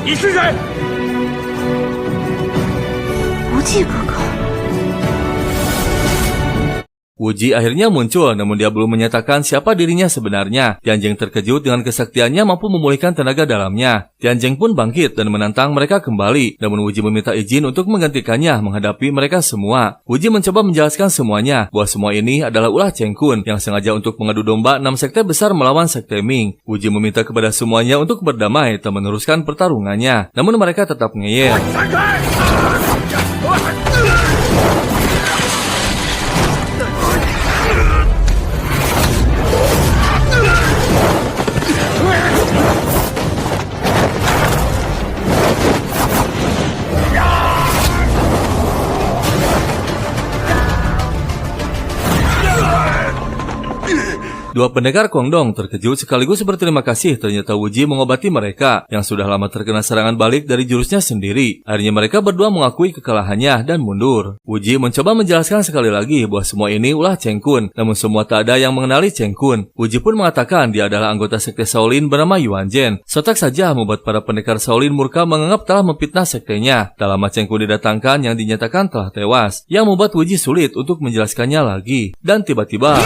你是谁？无忌哥哥。 Wuji akhirnya muncul, namun dia belum menyatakan siapa dirinya sebenarnya. Tianjing terkejut dengan kesaktiannya mampu memulihkan tenaga dalamnya. Tianjing pun bangkit dan menantang mereka kembali, namun Wuji meminta izin untuk menggantikannya menghadapi mereka semua. Wuji mencoba menjelaskan semuanya, bahwa semua ini adalah ulah Cheng Kun yang sengaja untuk mengadu domba 6 sekte besar melawan sekte Ming. Wuji meminta kepada semuanya untuk berdamai dan meneruskan pertarungannya, namun mereka tetap ngeyel. Dua pendekar Guangdong terkejut sekaligus berterima kasih ternyata Wuji mengobati mereka yang sudah lama terkena serangan balik dari jurusnya sendiri. Akhirnya mereka berdua mengakui kekalahannya dan mundur. Wuji mencoba menjelaskan sekali lagi bahwa semua ini ulah Cheng Kun, namun semua tak ada yang mengenali Cheng Kun. Wuji pun mengatakan dia adalah anggota sekte Shaolin bernama Yuan Zhen. Sontak saja membuat para pendekar Shaolin murka menganggap telah memfitnah sektenya. Tak lama Cheng Kun didatangkan yang dinyatakan telah tewas, yang membuat Wuji sulit untuk menjelaskannya lagi. Dan tiba-tiba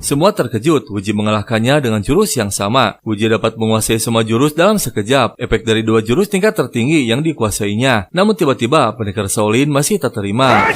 semua terkejut. Wuji mengalahkannya dengan jurus yang sama. Wuji dapat menguasai semua jurus dalam sekejap. Efek dari dua jurus tingkat tertinggi yang dikuasainya. Namun tiba-tiba pendekar Shaolin masih tak terima.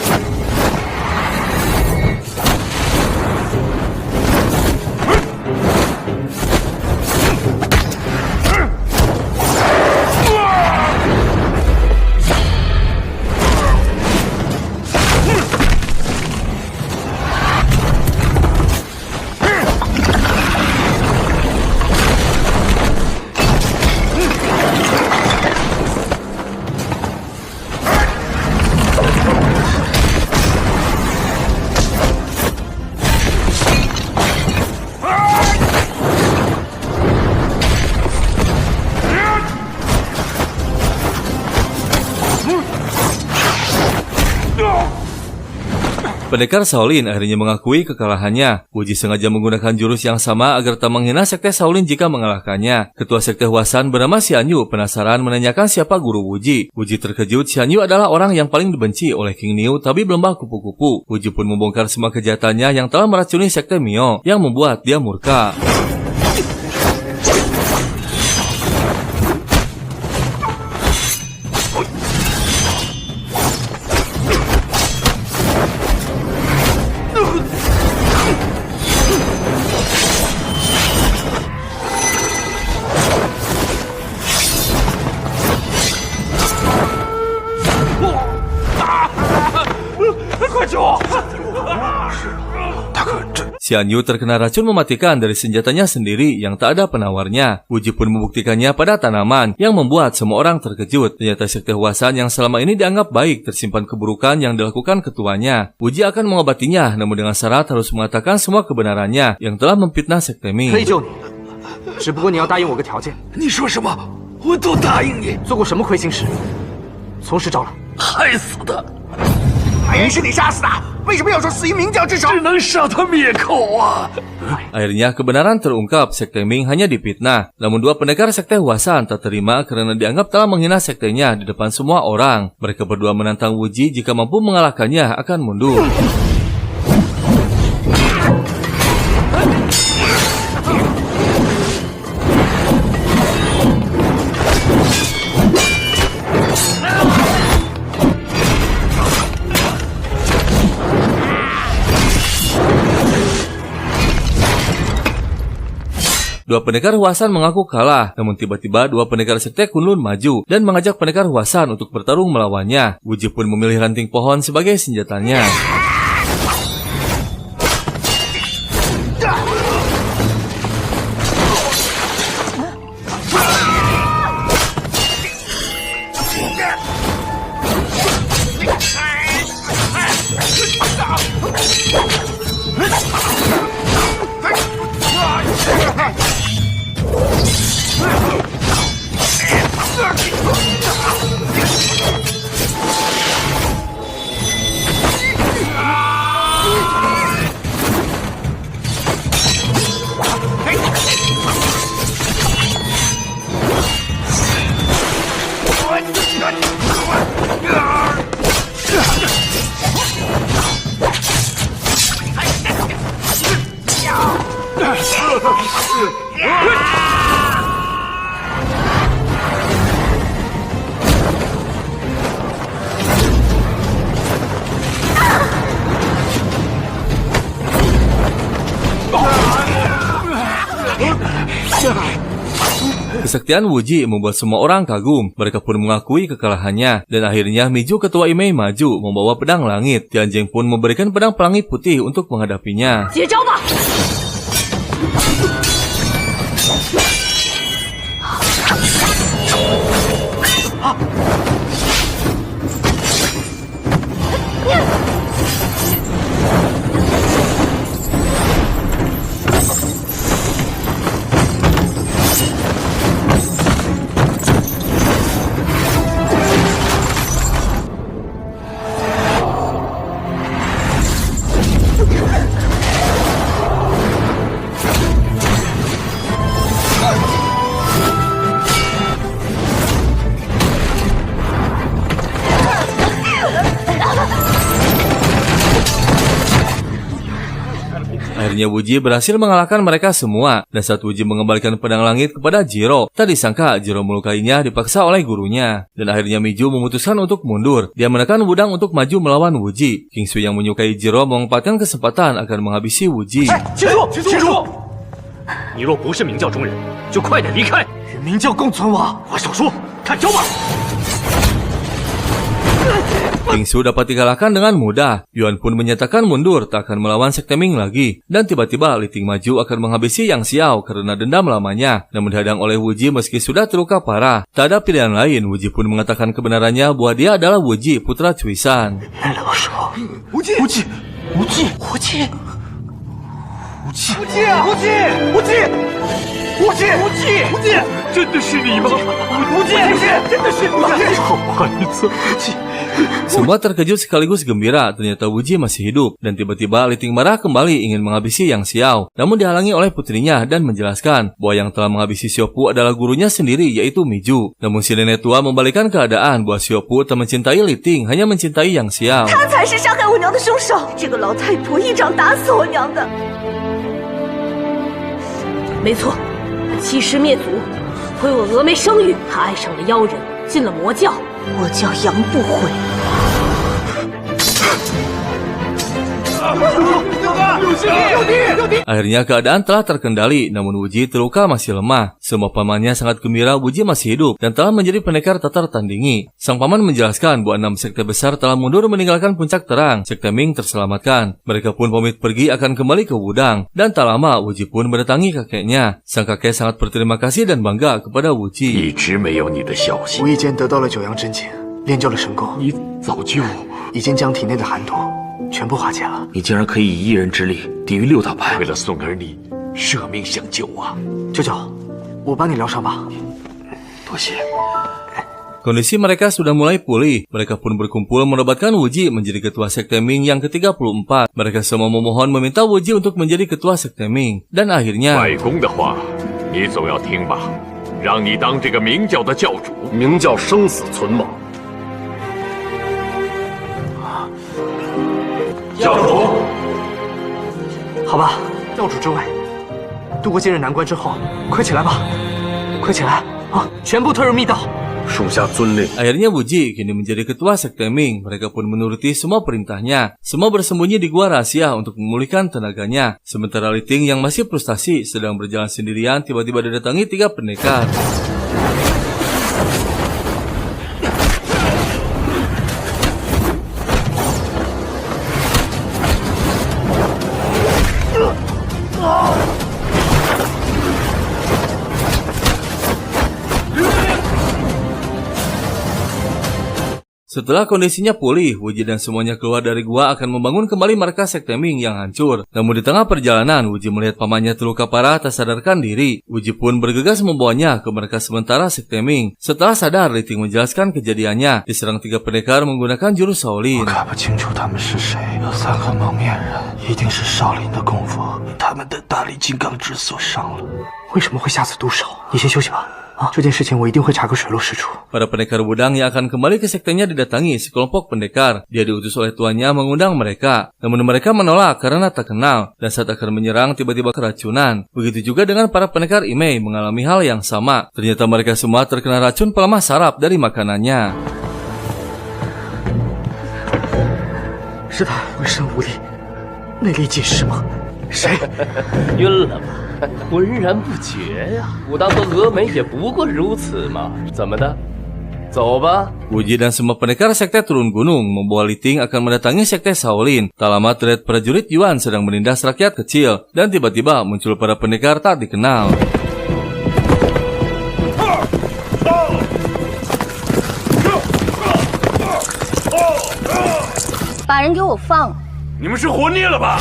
Pendekar Shaolin akhirnya mengakui kekalahannya. Wuji sengaja menggunakan jurus yang sama agar tak menghina sekte Shaolin jika mengalahkannya. Ketua sekte Huasan bernama Xian Yu penasaran menanyakan siapa guru Wuji. Wuji terkejut, Xian Yu adalah orang yang paling dibenci oleh King Niu tapi berlambah kupu-kupu. Wuji pun membongkar semua kejahatannya yang telah meracuni sekte Mio, yang membuat dia murka. Xian Yu terkena racun mematikan dari senjatanya sendiri yang tak ada penawarnya. Wuji pun membuktikannya pada tanaman yang membuat semua orang terkejut. Ternyata sekte Huasan yang selama ini dianggap baik tersimpan keburukan yang dilakukan ketuanya. Wuji akan mengobatinya, namun dengan syarat harus mengatakan semua kebenarannya yang telah memfitnah sekte Ming. 可以救你，只不过你要答应我个条件。你说什么？我都答应你。做过什么亏心事？从实招来。害死的，明明是你杀死的，为什么要说死于明教之手？只能杀他灭口啊！ Akhirnya kebenaran terungkap, sekte Ming hanya dipitnah. Namun dua pendekar sekte Huasan tak terima karena dianggap telah menghina sektenya di depan semua orang. Mereka berdua menantang Wuji jika mampu mengalahkannya akan mundur. Dua pendekar Huasan mengaku kalah, namun tiba-tiba dua pendekar sekte Kunlun maju dan mengajak pendekar Huasan untuk bertarung melawannya. Wuji pun memilih ranting pohon sebagai senjatanya. Kesaktian Wuji membuat semua orang kagum. Mereka pun mengakui kekalahannya. Dan akhirnya Miju ketua Imei maju membawa pedang langit. Tianjing pun memberikan pedang pelangi putih untuk menghadapinya. 接招吧！ Akhirnya Wuji berhasil mengalahkan mereka semua. Dan saat Wuji mengembalikan pedang langit kepada Jiro, tak disangka Jiro melukainya dipaksa oleh gurunya. Dan akhirnya Miju memutuskan untuk mundur. Dia menekan Wudang untuk maju melawan Wuji. King Sui yang menyukai Jiro memanfaatkan kesempatan agar menghabisi Wuji. 停住！停住！你若不是明教中人，就快点离开，与明教共存亡。我少说，看招吧！ King Sui dapat dikalahkan dengan mudah. Yuan pun menyatakan mundur, tak akan melawan Sekte Ming lagi. Dan tiba-tiba Li Ting maju akan menghabisi Yang Xiao karena dendam lamanya. Namun dihadang oleh Wuji meski sudah terluka parah. Tak ada pilihan lain, Wuji pun mengatakan kebenarannya bahwa dia adalah Wuji, putra Cuisan. 无忌，无忌，无忌，无忌，无忌，无忌，无忌，无忌，无忌，无忌，无忌，真的是你吗？无忌，真的是你吗？好孩子，无忌。 Semua terkejut sekaligus gembira, ternyata Wuji masih hidup. Dan tiba-tiba Li Ting marah kembali ingin menghabisi Yang Xiao. Namun dihalangi oleh putrinya dan menjelaskan bahwa yang telah menghabisi Xiaopu adalah gurunya sendiri, yaitu Miju. Namun si nenek tua membalikan keadaan bahwa Xiaopu tak mencintai Li Ting, hanya mencintai Yang Xiao. 他才是杀害我娘的凶手！这个老太婆一掌打死我娘的。没错，他欺师灭祖，毁我峨眉声誉。他爱上了妖人，进了魔教。我叫杨不悔。 Akhirnya keadaan telah terkendali, namun Wuji terluka masih lemah. Semua pamannya sangat gembira Wuji masih hidup dan telah menjadi pendekar tak tertandingi. Sang paman menjelaskan bahwa 6 sekte besar telah mundur meninggalkan puncak terang. Sekte Ming terselamatkan. Mereka pun pamit pergi akan kembali ke Wudang. Dan tak lama Wuji pun mendatangi kakeknya. Sang kakek sangat berterima kasih dan bangga kepada Wuji. 一直没有你的消息无，意间得到了九阳真经，练就了神功，你早就……已经将体内的寒毒全部化解了。你竟然可以以一人之力抵御6大派为，了孙儿你舍命相救啊！九九，我帮你疗伤吧。多谢。 Kondisi mereka sudah mulai pulih. Mereka pun berkumpul menobatkan Wuji menjadi ketua Sekte Ming yang ke-34. Mereka semua memohon meminta Wuji untuk menjadi ketua Sekte Ming. Dan akhirnya... 外公的话，你总要听吧？让你当这个明教的教主，明教生死存亡。教主，好吧，教主之位，度过今日难关之后，快起来吧，快起来啊！全部退入密道。 属下遵令。 Akhirnya Wuji kini menjadi ketua Sekte Ming. Mereka pun menuruti semua perintahnya. Semua bersembunyi di gua rahasia untuk memulihkan tenaganya. Sementara Li Ting yang masih frustasi sedang berjalan sendirian tiba-tiba didatangi 3 pendekar. Setelah kondisinya pulih, Wuji dan semuanya keluar dari gua akan membangun kembali markas Sekte Ming yang hancur. Namun di tengah perjalanan, Wuji melihat pamannya terluka parah tak sadarkan diri. Wuji pun bergegas membawanya ke markas sementara Sekte Ming. Setelah sadar, Li Ting menjelaskan kejadiannya. Diserang 3 pendekar menggunakan jurus Shaolin. 看不清楚他们是谁，有3个蒙面人，一定是少林的功夫，他们的大力金刚之所伤了。为什么会下此毒手？你先休息吧。这件事情我一定会查个水落石出。 Para pendekar Wudang yang akan kembali ke sektenya didatangi sekelompok pendekar. Dia diutus oleh tuannya mengundang mereka. Namun mereka menolak karena tak kenal. Dan saat akan menyerang tiba-tiba keracunan. Begitu juga dengan para pendekar Imei mengalami hal yang sama. Ternyata mereka semua terkena racun pelemah saraf dari makanannya. 是他浑身无力，内力尽失吗？谁？晕了吧？浑然不觉呀！武当和峨眉也不过如此嘛，怎么的？走吧。 Wuji dan semua pendekar sekte turun gunung membawa Li Ting akan mendatangi sekte Shaolin. Tak lama terlihat prajurit Yuan sedang menindas rakyat kecil. Dan tiba-tiba muncul para pendekar tak dikenal. 把人给我放！你们是活腻了吧？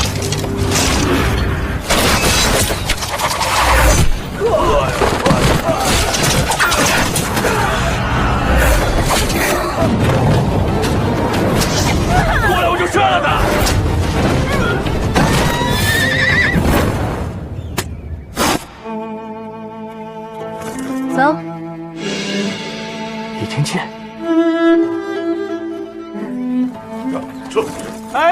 过来我就射了他！走。李天剑。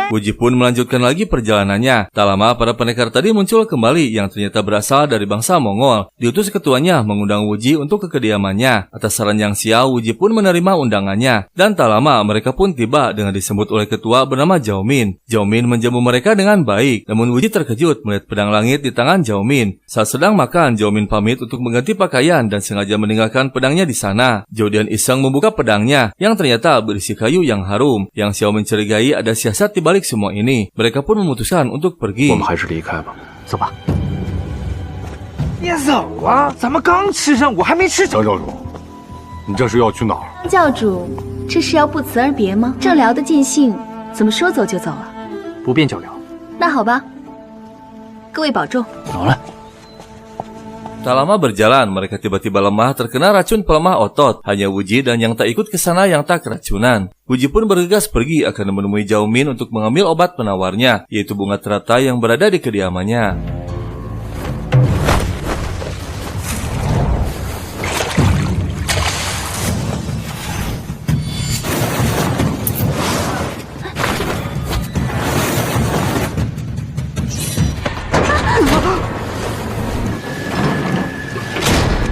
Wuji pun melanjutkan lagi perjalanannya. Tak lama para pendekar tadi muncul kembali yang ternyata berasal dari bangsa Mongol. Diutus ketuanya mengundang Wuji untuk ke kediamannya. Atas saran Yang Xiao, Wuji pun menerima undangannya. Dan tak lama mereka pun tiba dengan disebut oleh ketua bernama Zhao Min. Zhao Min menjamu mereka dengan baik. Namun Wuji terkejut melihat pedang langit di tangan Zhao Min. Saat sedang makan, Zhao Min pamit untuk mengganti pakaian dan sengaja meninggalkan pedangnya di sana. Zhao Dian iseng membuka pedangnya yang ternyata berisi kayu yang harum. Yang Xiao mencurigai ada siasat di balik semua ini. Mereka pun memutuskan untuk pergi. 我们还是离开吧。走吧。你走啊！咱们刚吃上，我还没吃张教主，你这是要去哪儿？教主，这是要不辞而别吗？正聊得尽兴，怎么说走就走了？不便久留。那好吧，各位保重。走了。 Tak lama berjalan, mereka tiba-tiba lemah terkena racun pelemah otot. Hanya Wuji dan yang tak ikut ke sana yang tak keracunan. Wuji pun bergegas pergi akan menemui Zhao Min untuk mengambil obat penawarnya, yaitu bunga teratai yang berada di kediamannya.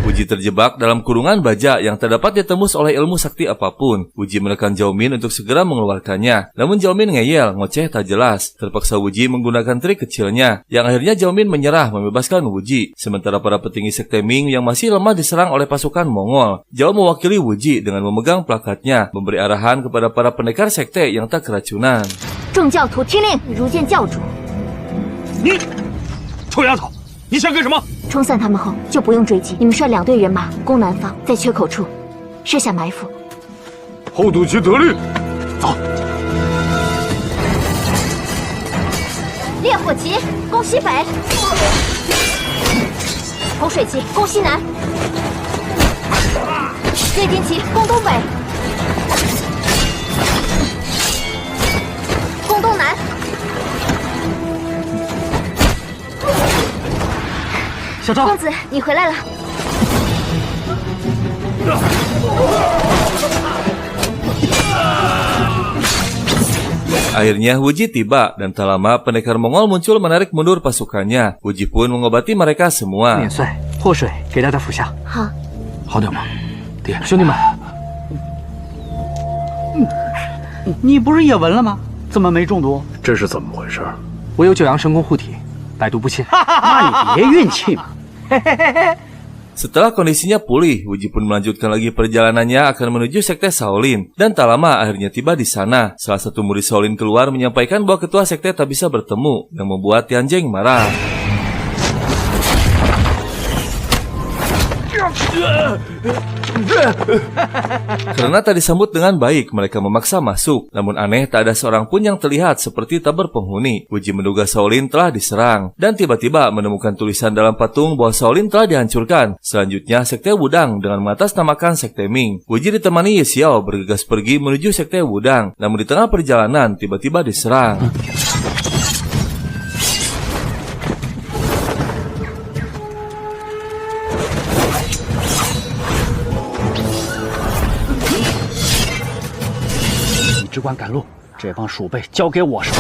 Wuji terjebak dalam kurungan baja yang tak dapat ditembus oleh ilmu sakti apapun. Wuji menekan Zhao Min untuk segera mengeluarkannya. Namun Zhao Min ngeyel, ngoceh tak jelas. Terpaksa Wuji menggunakan trik kecilnya. Yang akhirnya Zhao Min menyerah membebaskan Wuji. Sementara para petinggi sekte Ming yang masih lemah diserang oleh pasukan Mongol. Zhao mewakili Wuji dengan memegang plakatnya, memberi arahan kepada para pendekar sekte yang tak keracunan. 众教徒听令，如见教主。你，臭丫头，你想干什么？ 冲散他们后就不用追击，你们率2队人马攻南方，在缺口处设下埋伏。后堵其得力。走。烈火旗攻西北，洪水旗攻西南，瑞丁旗攻东北，攻东南。 小赵，公子，你回来了。 Akhirnya Wuji tiba dan tak lama pendekar Mongol muncul menarik mundur pasukannya. Wuji pun mengobati mereka semua. 碾碎祸水给大家服下。好，好点吗，爹？兄弟们，你不是也闻了吗？怎么没中毒？这是怎么回事？我有九阳神功护体，百毒不侵。那你别运气嘛。 Setelah kondisinya pulih, Wuji pun melanjutkan lagi perjalanannya akan menuju sekte Shaolin. Dan tak lama akhirnya tiba di sana. Salah satu murid Shaolin keluar menyampaikan bahwa ketua sekte tak bisa bertemu, yang membuat Tianjing marah. Karena tak disambut dengan baik, mereka memaksa masuk. Namun aneh, tak ada seorang pun yang terlihat seperti tak berpenghuni. Wuji menduga Shaolin telah diserang. Dan tiba-tiba menemukan tulisan dalam patung bahwa Shaolin telah dihancurkan. Selanjutnya, Sekte Wudang dengan mengatasnamakan Sekte Ming. Wuji ditemani Ye Xiao bergegas pergi menuju Sekte Wudang. Namun di tengah perjalanan, tiba-tiba diserang.你只管赶路，这帮鼠辈交给我手。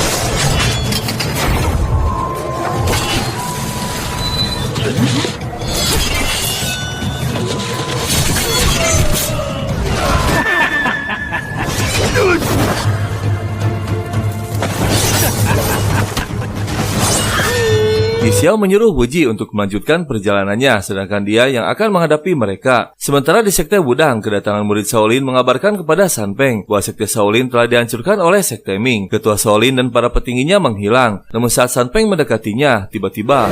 Ye Xiao menyuruh Wuji untuk melanjutkan perjalanannya, sedangkan dia yang akan menghadapi mereka. Sementara di Sekte Wudang, kedatangan murid Shaolin mengabarkan kepada San Peng bahwa Sekte Shaolin telah dihancurkan oleh Sekte Ming. Ketua Shaolin dan para petingginya menghilang. Namun saat San Peng mendekatinya, tiba-tiba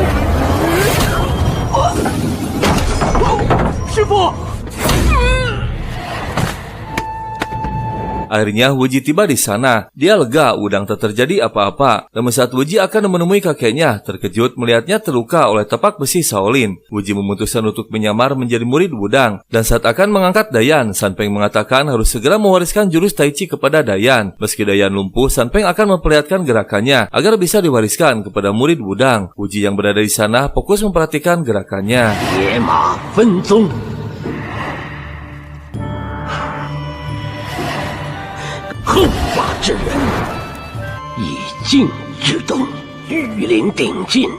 akhirnya Wuji tiba di sana. Dia lega Wudang tak terjadi apa-apa. Namun saat Wuji akan menemui kakeknya, terkejut melihatnya terluka oleh tapak besi Shaolin. Wuji memutuskan untuk menyamar menjadi murid Wudang. Dan saat akan mengangkat Dayan, San Peng mengatakan harus segera mewariskan jurus Tai Chi kepada Dayan. Meski Dayan lumpuh, San Peng akan memperlihatkan gerakannya agar bisa diwariskan kepada murid Wudang. Wuji yang berada di sana fokus memperhatikan gerakannya. 野马分鬃。 后发制人，以静制动，御林顶进，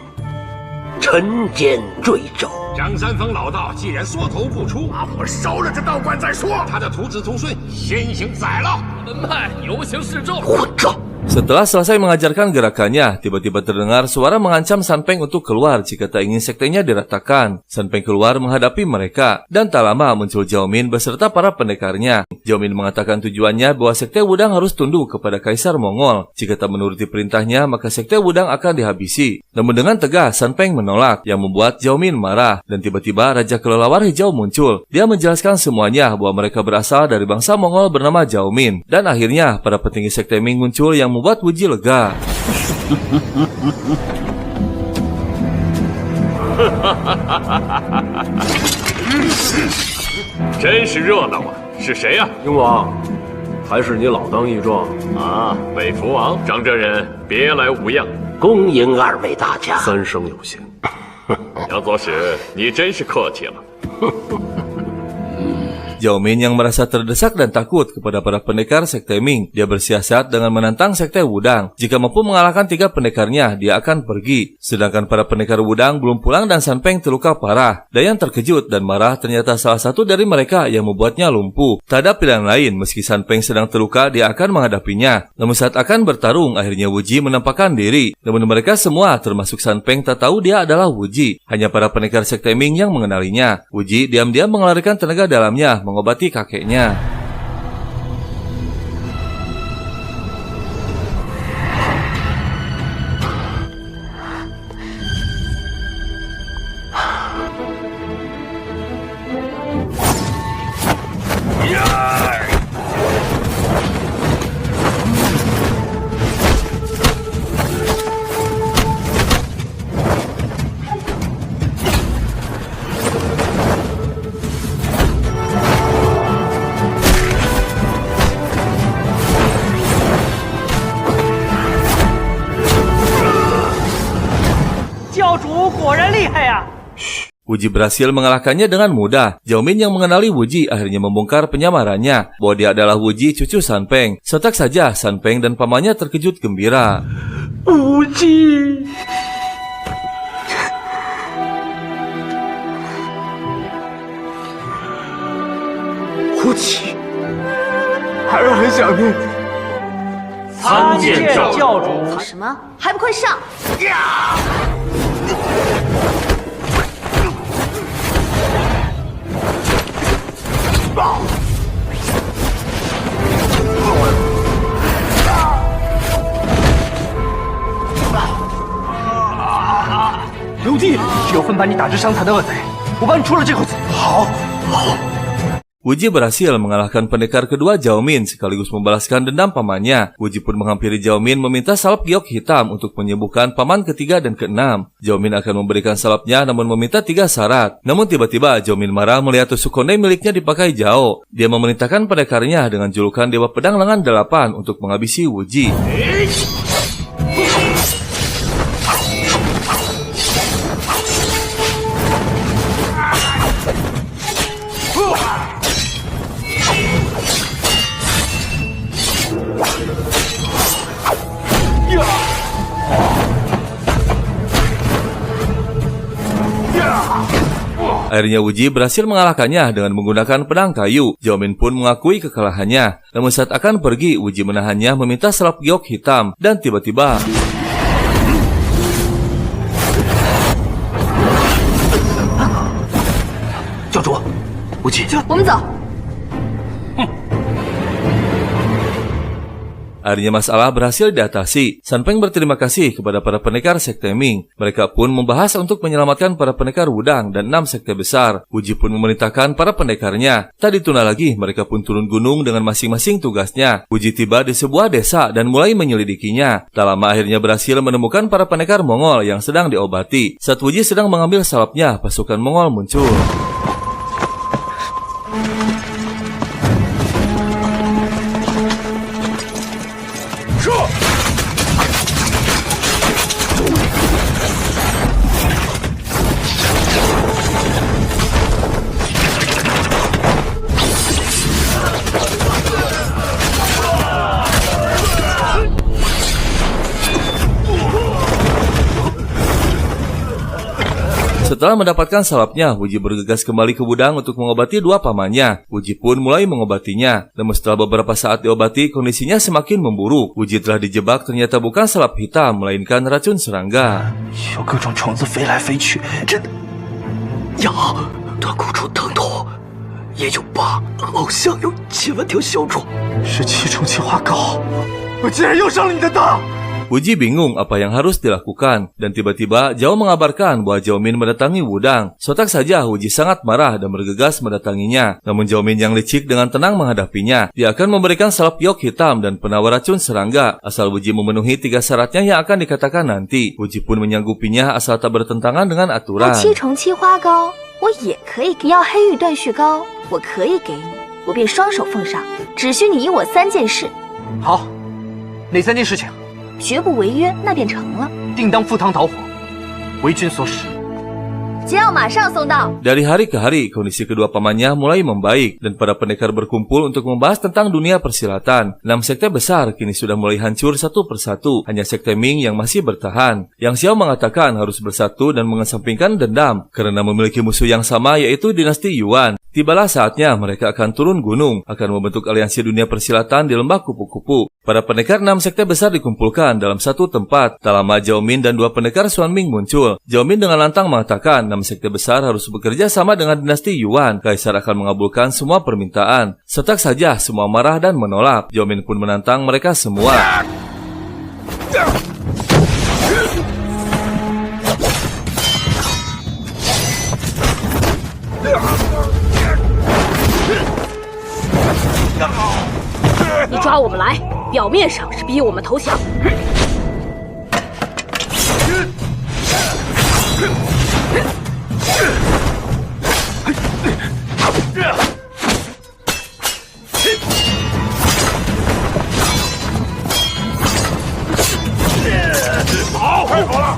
沉肩坠肘。张三丰老道既然缩头不出，把火烧了这道观再说。他的徒子徒孙先行宰了。门派游行示众。混账！ Setelah selesai mengajarkan gerakannya, tiba-tiba terdengar suara mengancam San Peng untuk keluar jika tak ingin sektenya diratakan. San Peng keluar menghadapi mereka, dan tak lama muncul Zhao Min beserta para pendekarnya. Zhao Min mengatakan tujuannya bahwa Sekte Wudang harus tunduk kepada Kaisar Mongol. Jika tak menuruti perintahnya, maka Sekte Wudang akan dihabisi. Namun dengan tegas, San Peng menolak, yang membuat Zhao Min marah. Dan tiba-tiba Raja Kelelawar Hijau muncul. Dia menjelaskan semuanya bahwa mereka berasal dari bangsa Mongol bernama Zhao Min. Dan akhirnya, para petinggi Sekte Ming muncul yang membuat Wuji lega. 真是热闹啊！是谁呀？鹰王，还是你老当益壮啊！北福王，张真人，别来无恙。恭迎二位大驾。三生有幸。杨左使，你真是客气了。 Zhao Min yang merasa terdesak dan takut kepada para pendekar Sekte Ming. Dia bersiasat dengan menantang Sekte Wudang. Jika mampu mengalahkan 3 pendekarnya, dia akan pergi. Sedangkan para pendekar Wudang belum pulang dan San Peng terluka parah. Dayan terkejut dan marah, ternyata salah satu dari mereka yang membuatnya lumpuh. Tak ada pilihan lain, meski San Peng sedang terluka, dia akan menghadapinya. Namun saat akan bertarung, akhirnya Wuji menampakkan diri. Namun mereka semua, termasuk San Peng, tak tahu dia adalah Wuji. Hanya para pendekar Sekte Ming yang mengenalinya. Wuji diam-diam mengelarikan tenaga dalamnya, mengobati kakeknya. Wuji berhasil mengalahkannya dengan mudah. Zhao Min yang mengenali Wuji akhirnya membongkar penyamarannya bahwa dia adalah Wuji cucu San Peng. Sontak saja San Peng dan pamannya terkejut gembira. Wuji. Wuji，孩儿很想念你。参见教主。什么？还不快上！刘弟，只有分把你打至伤残的恶贼，我帮你出了这口气。好。Wuji berhasil mengalahkan pendekar kedua Zhao Min sekaligus membalaskan dendam pamannya. Wuji pun menghampiri Zhao Min meminta salep giok hitam untuk menyembuhkan paman ketiga dan keenam. Zhao Min akan memberikan salepnya namun meminta 3 syarat. Namun tiba-tiba Zhao Min marah melihat tusuk konde miliknya dipakai Zhao. Dia memerintahkan pendekarnya dengan julukan Dewa Pedang Lengan 8 untuk menghabisi Wuji. Akhirnya Wuji berhasil mengalahkannya dengan menggunakan pedang kayu. Zhao Min pun mengakui kekalahannya. Namun saat akan pergi, Wuji menahannya meminta salep giok hitam. Dan tiba-tiba... Jiao Wuji, 我们走。 Akhirnya masalah berhasil diatasi. San Peng berterima kasih kepada para pendekar sekte Ming. Mereka pun membahas untuk menyelamatkan para pendekar Wudang dan 6 sekte besar. Wuji pun memerintahkan para pendekarnya. Tak ditunda lagi, mereka pun turun gunung dengan masing-masing tugasnya. Wuji tiba di sebuah desa dan mulai menyelidikinya. Tak lama akhirnya berhasil menemukan para pendekar Mongol yang sedang diobati. Saat Wuji sedang mengambil salapnya, pasukan Mongol muncul. Setelah mendapatkan salapnya, Wuji bergegas kembali ke Wudang untuk mengobati 2 pamannya. Wuji pun mulai mengobatinya. Namun setelah beberapa saat diobati, kondisinya semakin memburuk. Wuji telah dijebak ternyata bukan salap hitam, melainkan racun serangga. 有各种虫子飞来飞去，真的呀，他苦楚疼痛，也有疤，好像有7万条小虫，是7重气化膏。我竟然又上了你的当！ Wuji bingung apa yang harus dilakukan, dan tiba-tiba Zhao mengabarkan bahwa Zhao Min mendatangi Wudang. Sontak saja Wuji sangat marah dan bergegas mendatanginya. Namun Zhao Min yang licik dengan tenang menghadapinya. Dia akan memberikan salep giok hitam dan penawar racun serangga, asal Wuji memenuhi 3 syaratnya yang akan dikatakan nanti. Wuji pun menyanggupinya asal tak bertentangan dengan aturan. 7重气花膏我也可以给，要黑玉断续膏我可以给你，我便双手奉上，只需你依我3件事。好，哪3件事情？ 绝不违约，那便成了。定当赴汤蹈火，为君所使。 将要马上送到。 Dari hari ke hari, kondisi kedua pamannya mulai membaik dan para pendekar berkumpul untuk membahas tentang dunia persilatan. 6 sekte besar kini sudah mulai hancur satu persatu, hanya sekte Ming yang masih bertahan. Yang Xiao mengatakan harus bersatu dan mengesampingkan dendam karena memiliki musuh yang sama yaitu dinasti Yuan. Tibalah saatnya mereka akan turun gunung, akan membentuk aliansi dunia persilatan di lembah kupu-kupu. Para pendekar 6 sekte besar dikumpulkan dalam satu tempat. Tak lama Zhao Min dan 2 pendekar Xuan Ming muncul. Zhao Min dengan lantang mengatakan 6 sekte besar harus bekerja sama dengan dinasti Yuan. Kaisar akan mengabulkan semua permintaan. Setak saja semua marah dan menolak. Zhao Min pun menantang mereka semua.你抓我们来，表面上是逼我们投降。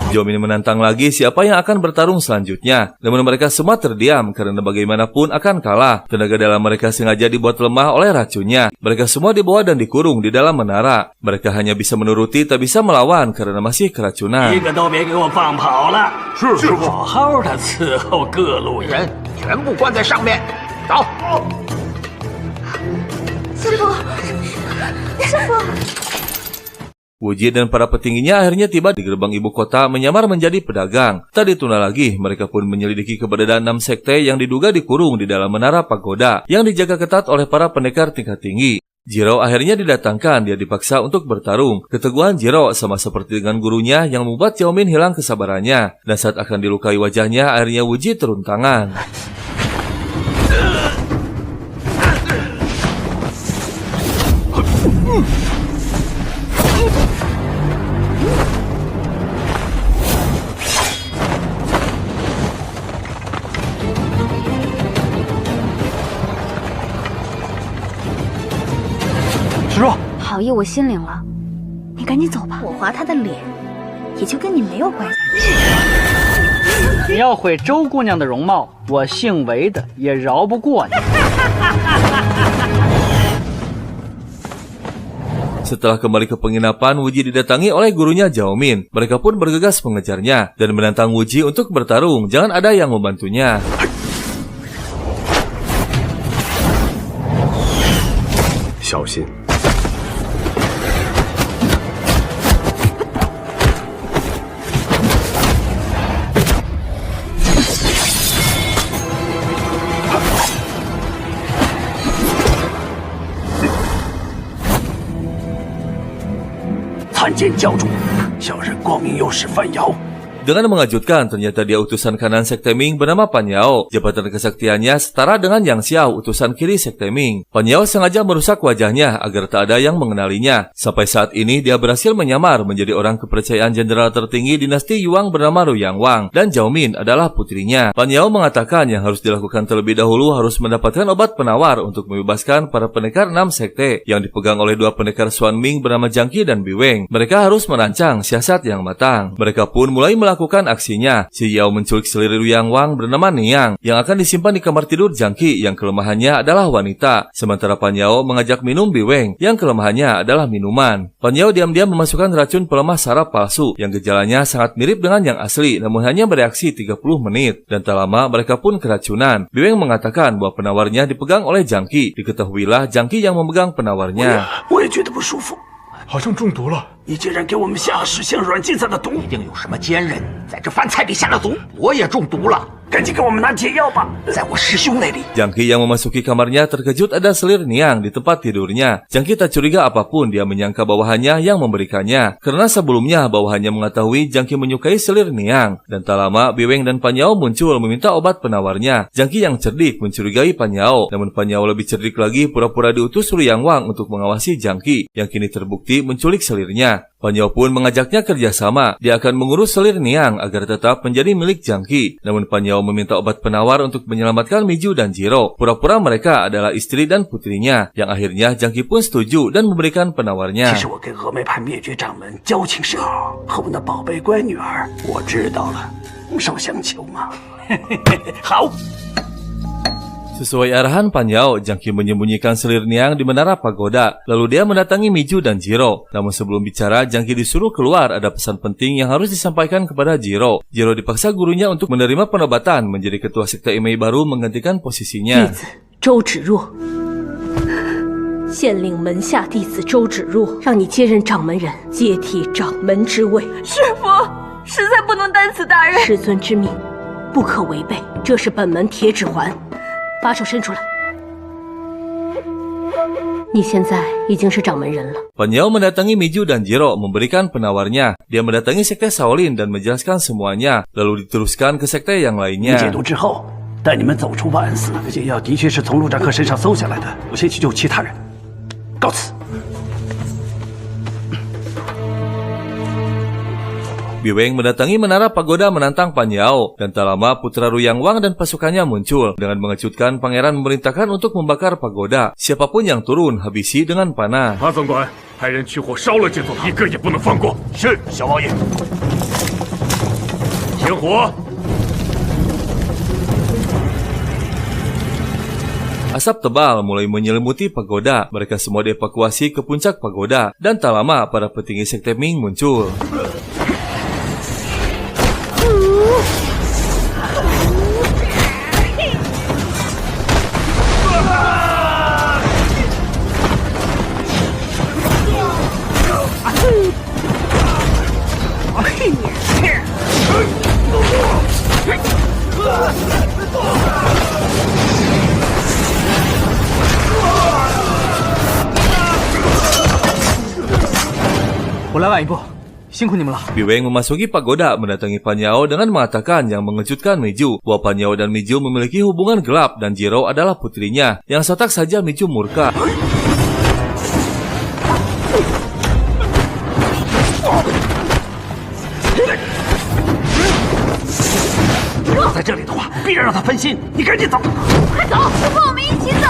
Zhao Min menantang lagi siapa yang akan bertarung selanjutnya. Namun mereka semua terdiam karena bagaimanapun akan kalah. Tenaga dalam mereka sengaja dibuat lemah oleh racunnya. Mereka semua dibawa dan dikurung di dalam menara. Mereka hanya bisa menuruti, tak bisa melawan karena masih keracunan. 一个都别给我放跑了！是师傅，好好的伺候各路人，全部关在上面。走。师傅，师傅。 Wuji dan para petingginya akhirnya tiba di gerbang ibu kota menyamar menjadi pedagang. Tak ditunda lagi, mereka pun menyelidiki keberadaan 6 sekte yang diduga dikurung di dalam menara pagoda yang dijaga ketat oleh para pendekar tingkat tinggi. Jiro akhirnya didatangkan, dia dipaksa untuk bertarung. Keteguhan Jiro sama seperti dengan gurunya yang membuat Zhao Min hilang kesabarannya. Dan saat akan dilukai wajahnya, akhirnya Wuji turun tangan. 石若，好意我心领了，你赶紧走吧。我划他的脸，也就跟你没有关系。你要毁周姑娘的容貌，我姓韦的也饶不过你。Setelah kembali ke penginapan, Wuji didatangi oleh gurunya Zhao Min. Mereka pun bergegas mengejarnya dan menantang Wuji untuk bertarung. Jangan ada yang membantunya. Xiaoxin. 参见教主，小人光明右使范瑶。 Dengan mengejutkan, ternyata dia utusan kanan Sekte Ming bernama Pan Yao. Jabatan kesaktiannya setara dengan Yang Xiao, utusan kiri Sekte Ming. Pan Yao sengaja merusak wajahnya agar tak ada yang mengenalinya. Sampai saat ini, dia berhasil menyamar menjadi orang kepercayaan jenderal tertinggi dinasti Yuan bernama Ruyang Wang. Dan Zhao Min adalah putrinya. Pan Yao mengatakan yang harus dilakukan terlebih dahulu harus mendapatkan obat penawar untuk membebaskan para pendekar 6 sekte yang dipegang oleh 2 pendekar Xuan Ming bernama Jiang Qi dan Biweng. Mereka harus merancang siasat yang matang. Mereka pun mulai melakukan aksinya. Si Yao menculik selir Ruyang Wang bernama Niang yang akan disimpan di kamar tidur Jiang Qi yang kelemahannya adalah wanita. Sementara Pan Yao mengajak minum Biweng yang kelemahannya adalah minuman. Pan Yao diam-diam memasukkan racun pelemah saraf palsu yang gejalanya sangat mirip dengan yang asli namun hanya bereaksi 30 menit. Dan tak lama mereka pun keracunan. Biweng mengatakan bahwa penawarnya dipegang oleh Jiang Qi. Diketahuilah Jiang Qi yang memegang penawarnya. 我也觉得不舒服。 好像中毒了！你竟然给我们下10像软禁子的毒，一定有什么奸人在这饭菜里下了毒，我也中毒了。 赶紧给我们拿解药吧，在我师兄那里。 Jiang Qi yang memasuki kamarnya terkejut ada selir Niang di tempat tidurnya. Jiang Qi tak curiga apapun, dia menyangka bawahannya yang memberikannya. Karena sebelumnya bawahannya mengetahui Jiang Qi menyukai selir Niang. Dan tak lama Biweng dan Pan Yao muncul meminta obat penawarnya. Jiang Qi yang cerdik mencurigai Pan Yao. Namun Pan Yao lebih cerdik lagi pura-pura diutus Ruyang Wang untuk mengawasi Jiang Qi yang kini terbukti menculik selirnya. Pan Yao pun mengajaknya kerjasama. Dia akan mengurus selir Niang agar tetap menjadi milik Jiang Qi. Namun Pan Yao meminta obat penawar untuk menyelamatkan Miju dan Jiro. Pura-pura mereka adalah istri dan putrinya. Yang akhirnya Jiang Qi pun setuju dan memberikan penawarnya. 其实我跟峨眉派灭绝掌门交情甚好，和我那宝贝乖女儿，我知道了，受相求嘛。好。 Sesuai arahan Pan Yao, Jiang Qi menyembunyikan selir Niang di menara pagoda. Lalu dia mendatangi Miju dan Jiro. Namun sebelum bicara, Jiang Qi disuruh keluar. Ada pesan penting yang harus disampaikan kepada Jiro. Jiro dipaksa gurunya untuk menerima penobatan menjadi ketua sekte Imei baru menggantikan posisinya. 周芷若，县令门下弟子周芷若，让你接任掌门人，接替掌门之位。师父，实在不能担此大任。师尊之命，不可违背。这是本门铁指环。 把手伸出来！你现在已经是掌门人了。Pan Yao mendatangi Miju dan Jiro memberikan penawarnya. Dia mendatangi sekte Shaolin dan menjelaskan semuanya, lalu diteruskan ke sekte yang lainnya. 解毒之后，带你们走出万安寺。解药的确是从陆战客身上搜下来的，我先去救其他人。告辞。 Biweng mendatangi menara pagoda menantang Pan Yao. Dan tak lama putra Ruyang Wang dan pasukannya muncul. Dengan mengejutkan, pangeran memerintahkan untuk membakar pagoda. Siapapun yang turun, habisi dengan panah. 马总管，派人去火烧了这座，一个也不能放过。是，小王爷。停火！ Asap tebal mulai menyelimuti pagoda. Mereka semua dievakuasi ke puncak pagoda. Dan tak lama, para petinggi sekte Ming muncul. Biweng memasuki pagoda mendatangi Pan Yao dengan mengatakan yang mengejutkan Miju bahwa Pan Yao dan Miju memiliki hubungan gelap dan Jiro adalah putrinya. Yang sontak saja Miju murka. 必然让他分心。你赶紧走，快走，师傅，我们一起走。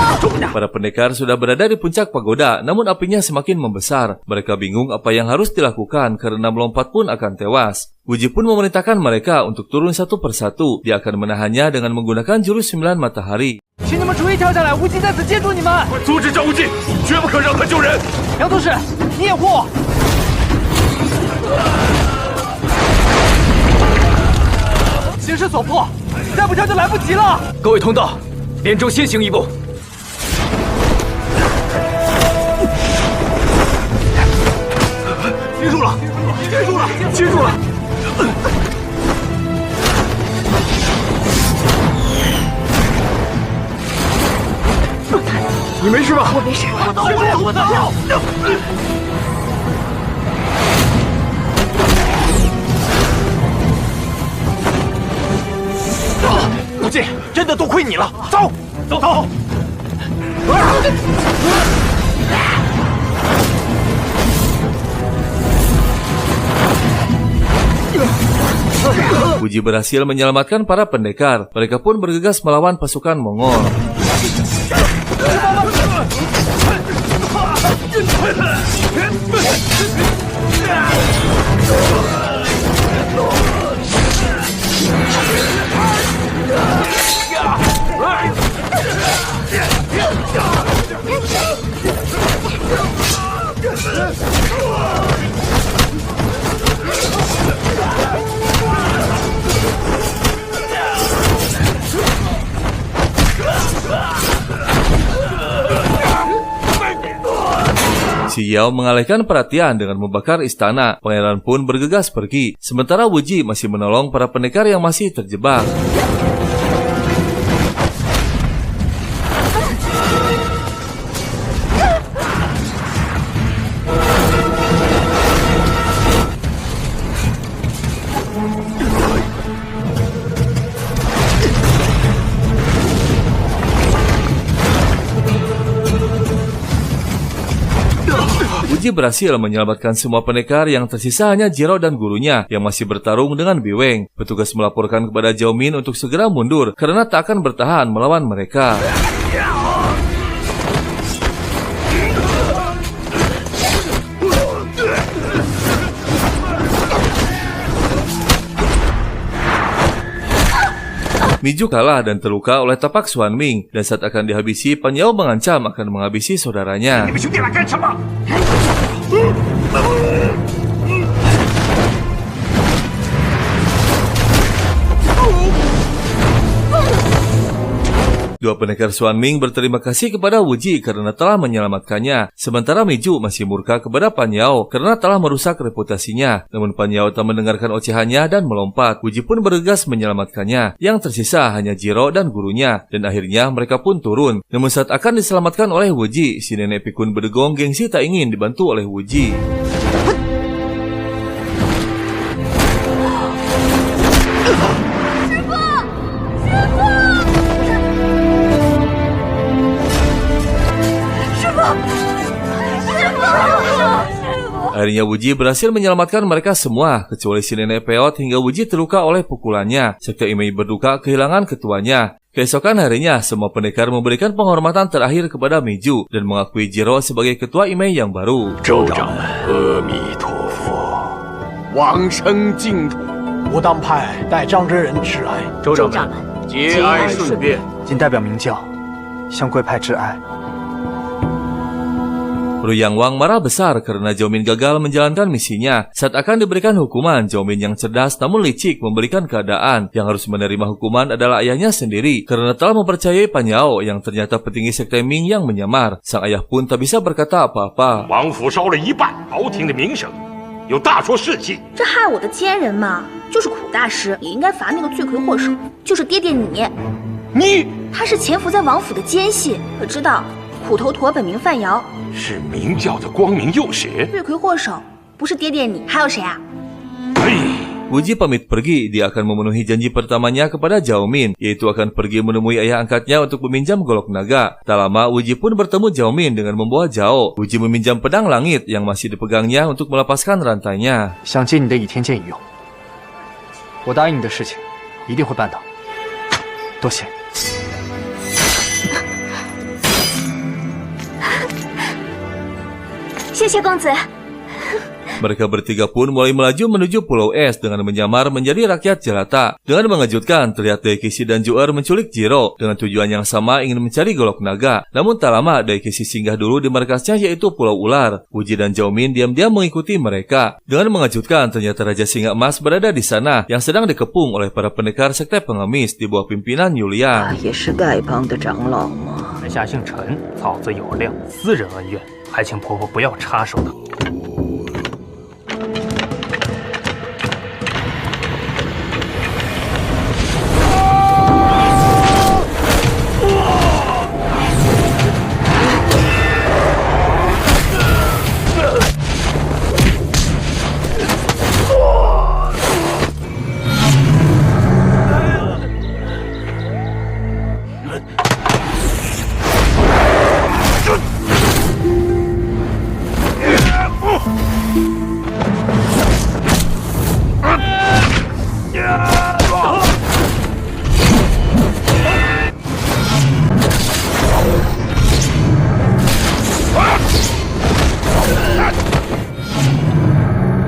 Para pendekar sudah berada di puncak pagoda, namun apinya semakin membesar. Mereka bingung apa yang harus dilakukan karena melompat pun akan tewas. Wuji pun memerintahkan mereka untuk turun satu persatu. Dia akan menahannya dengan menggunakan jurus 9 matahari. 请你们逐一跳下来，无极在此接住你们。阻止赵无忌，绝不可让他救人。杨宗士，你也过。形势所迫，再不跳就来不及了。各位同道，连州先行一步。 接住了，接住了，接住了！你没事吧？我没事。我走。无忌，真的多亏你了。走，走走。 Wuji berhasil menyelamatkan para pendekar. Mereka pun bergegas melawan pasukan Mongol. Si Yao mengalihkan perhatian dengan membakar istana. Pangeran pun bergegas pergi. Sementara Wuji masih menolong para pendekar yang masih terjebak. Wuji berhasil menyelamatkan semua pendekar, yang tersisa hanya Jiro dan gurunya yang masih bertarung dengan Biweng. Petugas melaporkan kepada Zhao Min untuk segera mundur karena tak akan bertahan melawan mereka. Miju kalah dan terluka oleh tapak Xuan Ming, dan saat akan dihabisi, Pan Yao mengancam akan menghabisi saudaranya. Dua pendekar Xuan Ming berterima kasih kepada Wuji karena telah menyelamatkannya. Sementara Miju masih murka kepada Pan Yao karena telah merusak reputasinya. Namun Pan Yao tak mendengarkan ocehannya dan melompat. Wuji pun bergegas menyelamatkannya. Yang tersisa hanya Jiro dan gurunya. Dan akhirnya mereka pun turun. Namun saat akan diselamatkan oleh Wuji, si nenek pikun bedegong gengsi tak ingin dibantu oleh Wuji. Akhirnya Wuji berhasil menyelamatkan mereka semua, kecuali si nenek peot, hingga Wuji terluka oleh pukulannya. Sekte Imei berduka kehilangan ketuanya. Keesokan harinya, semua pendekar memberikan penghormatan terakhir kepada Miju dan mengakui Jiro sebagai ketua Imei yang baru. 州长们，阿弥陀佛，往生净土。武当派代张真人致哀。州长们，节哀顺变。仅代表明教向贵派致哀。 Ruyang Wang marah besar karena Zhao Min gagal menjalankan misinya. Saat akan diberikan hukuman, Zhao Min yang cerdas namun licik memberikan keadaan. Yang harus menerima hukuman adalah ayahnya sendiri karena telah mempercayai Pan Yao yang ternyata petinggi sekte Ming yang menyamar. Sang ayah pun tak bisa berkata apa-apa. 王府烧了一半，朝廷的名声有大说士气。这害我的奸人嘛，就是苦大师，也应该罚那个罪魁祸首，就是爹爹你。你他是潜伏在王府的奸细，可知道虎头陀本名范瑶。 是明教的光明右胁，罪魁祸首不是爹爹你，还有谁啊？ Wuji pamit pergi, dia akan memenuhi janji pertamanya kepada Zhao Min, yaitu akan pergi menemui ayah angkatnya untuk meminjam golok naga. Tak lama, Wuji pun bertemu Zhao Min dengan membawa Zhao. Wuji meminjam pedang langit yang masih dipegangnya untuk melepaskan rantainya. 想借你的倚天剑一用，我答应你的事情一定会办到。多谢。谢谢公子。 Mereka bertiga pun mulai melaju menuju Pulau Es dengan menyamar menjadi rakyat jelata. Dengan mengejutkan, terlihat Daikishi dan Juer menculik Jiro dengan tujuan yang sama, ingin mencari golok naga. Namun tak lama, Daikishi singgah dulu di markasnya, yaitu Pulau Ular. Wuji dan Zhao-min diam-diam mengikuti mereka. Dengan mengejutkan, ternyata Raja Singa Emas berada di sana yang sedang dikepung oleh para pendekar sekte pengemis di bawah pimpinan Yulia. 门下姓陈，草字有亮，私人恩怨，还请婆婆不要插手的。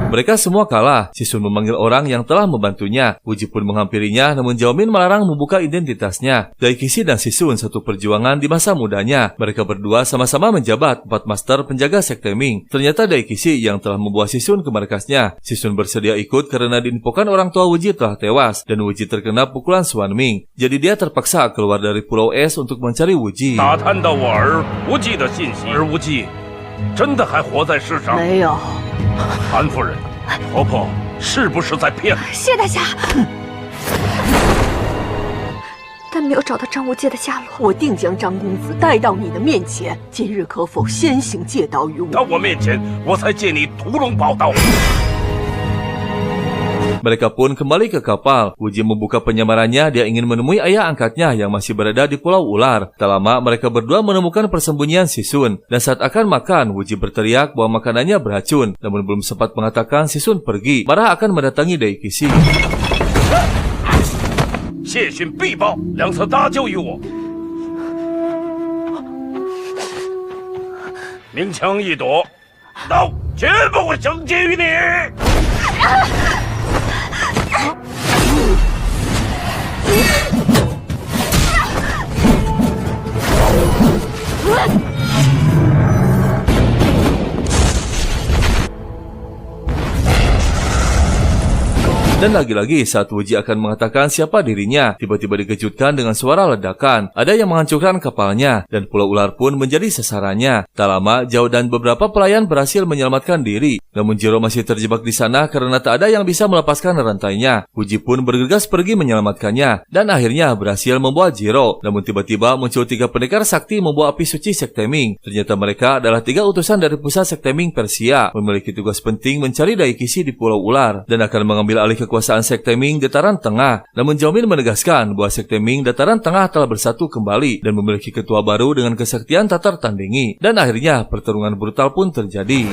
Mereka semua kalah. Sisun memanggil orang yang telah membantunya. Wuji pun menghampirinya, namun Zhao-min melarang membuka identitasnya. Daikishi dan Sisun satu perjuangan di masa mudanya. Mereka berdua sama-sama menjabat 4 master penjaga sekte Ming. Ternyata Daikishi yang telah membawa Sisun ke markasnya. Sisun bersedia ikut karena diinfokan orang tua Wuji telah tewas dan Wuji terkena pukulan Suan Ming. Jadi dia terpaksa keluar dari Pulau Es untuk mencari Wuji. 打探到我儿无忌的信息，而无忌真的还活在世上？没有。韩夫人，婆婆是不是在骗我？谢大侠。但没有找到张无忌的下落。我定将张公子带到你的面前，今日可否先行借刀于我？到我面前，我才借你屠龙宝刀。 Mereka pun kembali ke kapal. Wuji membuka penyamarannya, dia ingin menemui ayah angkatnya yang masih berada di Pulau Ular. Tak lama, mereka berdua menemukan persembunyian Sisun. Dan saat akan makan, Wuji berteriak bahwa makanannya beracun. Namun belum sempat mengatakan, Sisun pergi. Marah akan mendatangi Daikishi. 谢逊必报，两次搭救于我。明枪易躲，刀绝不会绳结于你。 Dan lagi-lagi saat Wuji akan mengatakan siapa dirinya, tiba-tiba dikejutkan dengan suara ledakan. Ada yang menghancurkan kapalnya, dan Pulau Ular pun menjadi sasarannya. Tak lama, Zhao dan beberapa pelayan berhasil menyelamatkan diri. Namun Jiro masih terjebak di sana karena tak ada yang bisa melepaskan rantainya. Wuji pun bergegas pergi menyelamatkannya, dan akhirnya berhasil membawa Jiro. Namun tiba-tiba muncul 3 pendekar sakti membawa api suci sekte Ming. Ternyata mereka adalah 3 utusan dari pusat sekte Ming Persia, memiliki tugas penting mencari Daikishi di Pulau Ular, dan akan mengambil alih kekuasaan sekte Ming Dataran Tengah. Namun Zhao-min menegaskan bahwa sekte Ming Dataran Tengah telah bersatu kembali dan memiliki ketua baru dengan kesaktian tak tertandingi. Dan akhirnya pertarungan brutal pun terjadi.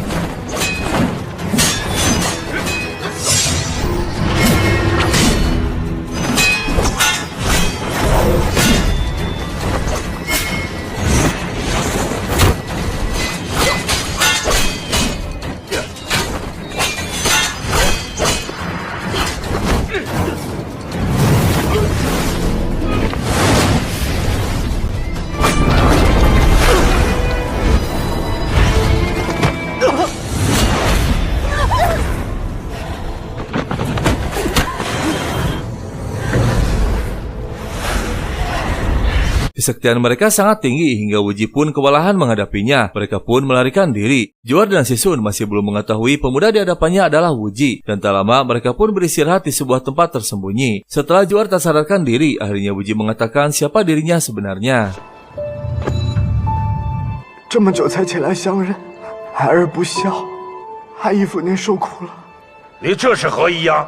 Kesaktian mereka sangat tinggi hingga Wuji pun kewalahan menghadapinya. Mereka pun melarikan diri. Juer dan Sisun masih belum mengetahui pemuda di hadapannya adalah Wuji. Dan tak lama mereka pun beristirahat di sebuah tempat tersembunyi. Setelah Juer tak sadarkan diri, akhirnya Wuji mengatakan siapa dirinya sebenarnya. 这么久才起来相认，孩儿不孝，还义父您受苦了。你这是何意呀？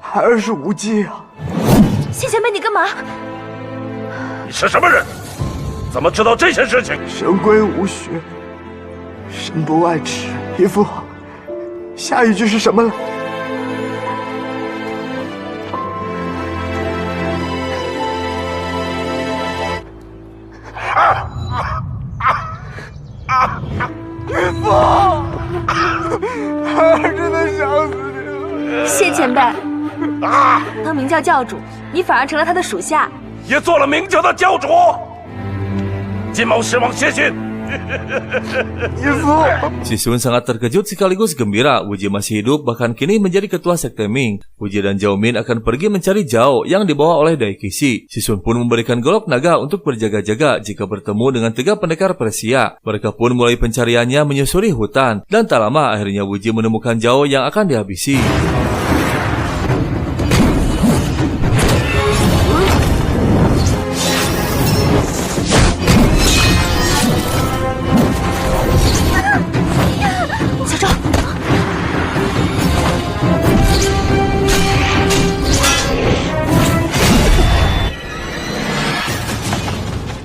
孩儿是无忌啊！谢前辈，你干嘛？ 你是什么人？怎么知道这些事情？神归无学，身不外驰。义父，下一句是什么了？孩儿真的想死你了。谢前辈。当明教教主，你反而成了他的属下，也做了明教的教主。金毛狮王谢逊。Si Sun sangat terkejut sekaligus gembira Wuji masih hidup, bahkan kini menjadi ketua sekte Ming. Wuji dan Zhao Min akan pergi mencari Zhao yang dibawa oleh Daikisi. Si Sun pun memberikan golok naga untuk berjaga-jaga jika bertemu dengan 3 pendekar Persia. Mereka pun mulai pencariannya menyusuri hutan, dan tak lama akhirnya Wuji menemukan Zhao yang akan dihabisi.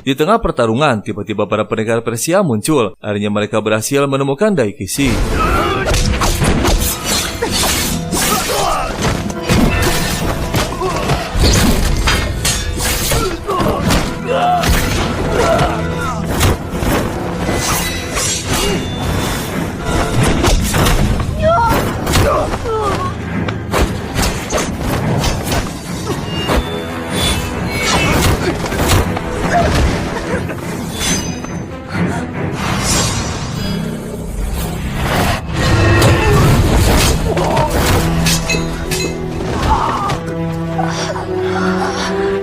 Di tengah pertarungan, tiba-tiba para pendekar Persia muncul. Akhirnya mereka berhasil menemukan Daikisi.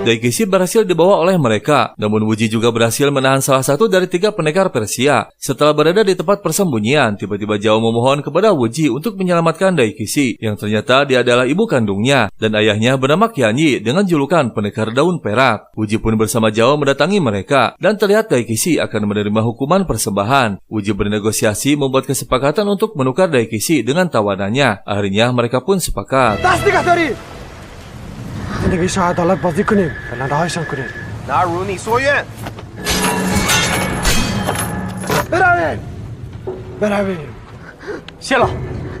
Daikisi berhasil dibawa oleh mereka, namun Wuji juga berhasil menahan salah satu dari 3 pendekar Persia. Setelah berada di tempat persembunyian, tiba-tiba Zhao memohon kepada Wuji untuk menyelamatkan Daikisi, yang ternyata dia adalah ibu kandungnya, dan ayahnya bernama Qianyi dengan julukan pendekar daun perak. Wuji pun bersama Zhao mendatangi mereka, dan terlihat Daikisi akan menerima hukuman persembahan. Wuji bernegosiasi membuat kesepakatan untuk menukar Daikisi dengan tawanannya. Akhirnya mereka pun sepakat.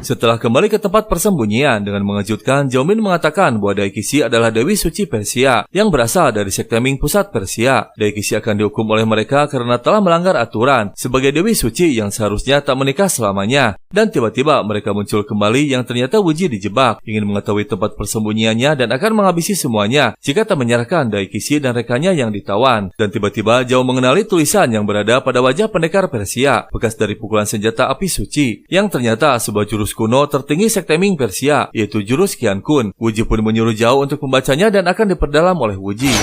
Setelah kembali ke tempat persembunyian, dengan mengejutkan, Zhao Min mengatakan bahwa Daikisi adalah Dewi Suci Persia yang berasal dari sekte Ming pusat Persia. Daikisi akan dihukum oleh mereka karena telah melanggar aturan sebagai Dewi Suci yang seharusnya tak menikah selamanya. Dan tiba-tiba mereka muncul kembali yang ternyata Wuji dijebak, ingin mengetahui tempat persembunyiannya dan akan menghabisi semuanya jika tak menyerahkan Daikisi dan rekannya yang ditawan. Dan tiba-tiba Zhao mengenali tulisan yang berada pada wajah pendekar Persia, bekas dari pukulan senjata api suci, yang ternyata sebuah jurus kuno tertinggi sekte Ming Persia, yaitu jurus Qian Kun. Wuji pun menyuruh Zhao untuk membacanya dan akan diperdalam oleh Wuji.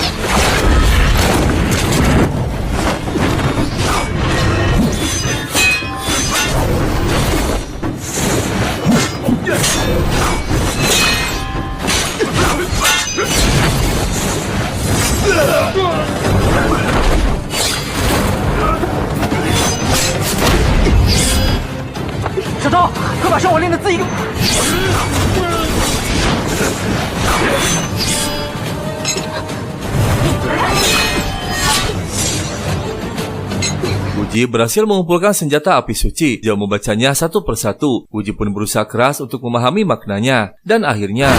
Wuji berhasil mengumpulkan senjata api suci. Zhao membacanya satu persatu. Wuji pun berusaha keras untuk memahami maknanya. Dan akhirnya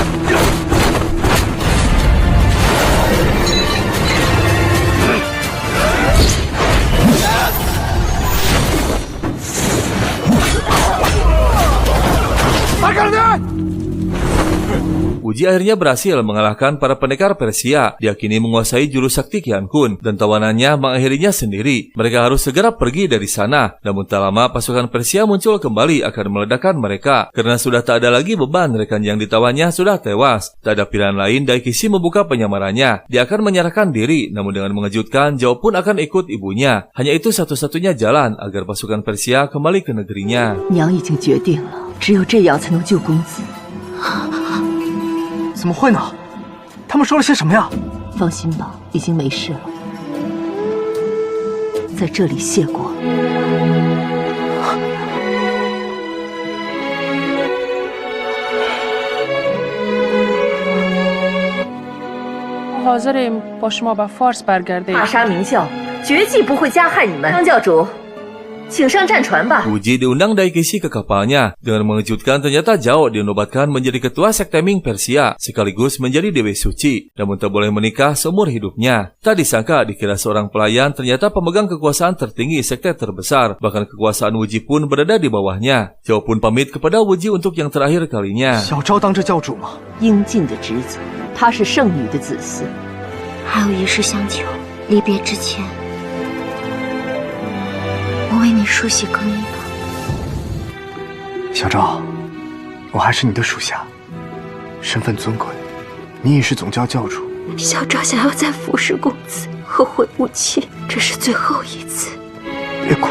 Wuji akhirnya berhasil mengalahkan para pendekar Persia. Dia kini menguasai jurus sakti Qian Kun, dan tawanannya mengakhirinya sendiri. Mereka harus segera pergi dari sana. Namun tak lama pasukan Persia muncul kembali akan meledakkan mereka. Karena sudah tak ada lagi beban, rekan yang ditawannya sudah tewas. Tak ada pilihan lain, Daikisi membuka penyamarannya. Dia akan menyerahkan diri, namun dengan mengejutkan, Zhao pun akan ikut ibunya. Hanya itu satu-satunya jalan agar pasukan Persia kembali ke negerinya. 娘已经决定了，只有这样才能救公子。怎么会呢？他们说了些什么呀？放心吧，已经没事了，在这里谢过了。 حاضریم با شما به فارس برگردیم. 大杀明教，绝技不会加害你们。张教主，请上战船吧。 Wuji diundang Daikishi ke kapalnya. Dengan mengejutkan ternyata Zhao dinobatkan menjadi ketua sekte Ming Persia sekaligus menjadi dewi suci, namun tak boleh menikah seumur hidupnya. Tak disangka dikira seorang pelayan ternyata pemegang kekuasaan tertinggi sekte terbesar, bahkan kekuasaan Wuji pun berada di bawahnya. Zhao pun pamit kepada Wuji untuk yang terakhir kalinya. 小昭当这教主吗？应尽的职责，她是圣女的子嗣。还有一事相求，离别之前，我为你梳洗更衣吧。小昭，我还是你的属下，身份尊贵，你已是总教教主。小昭想要再服侍公子，后会无期，这是最后一次。别哭。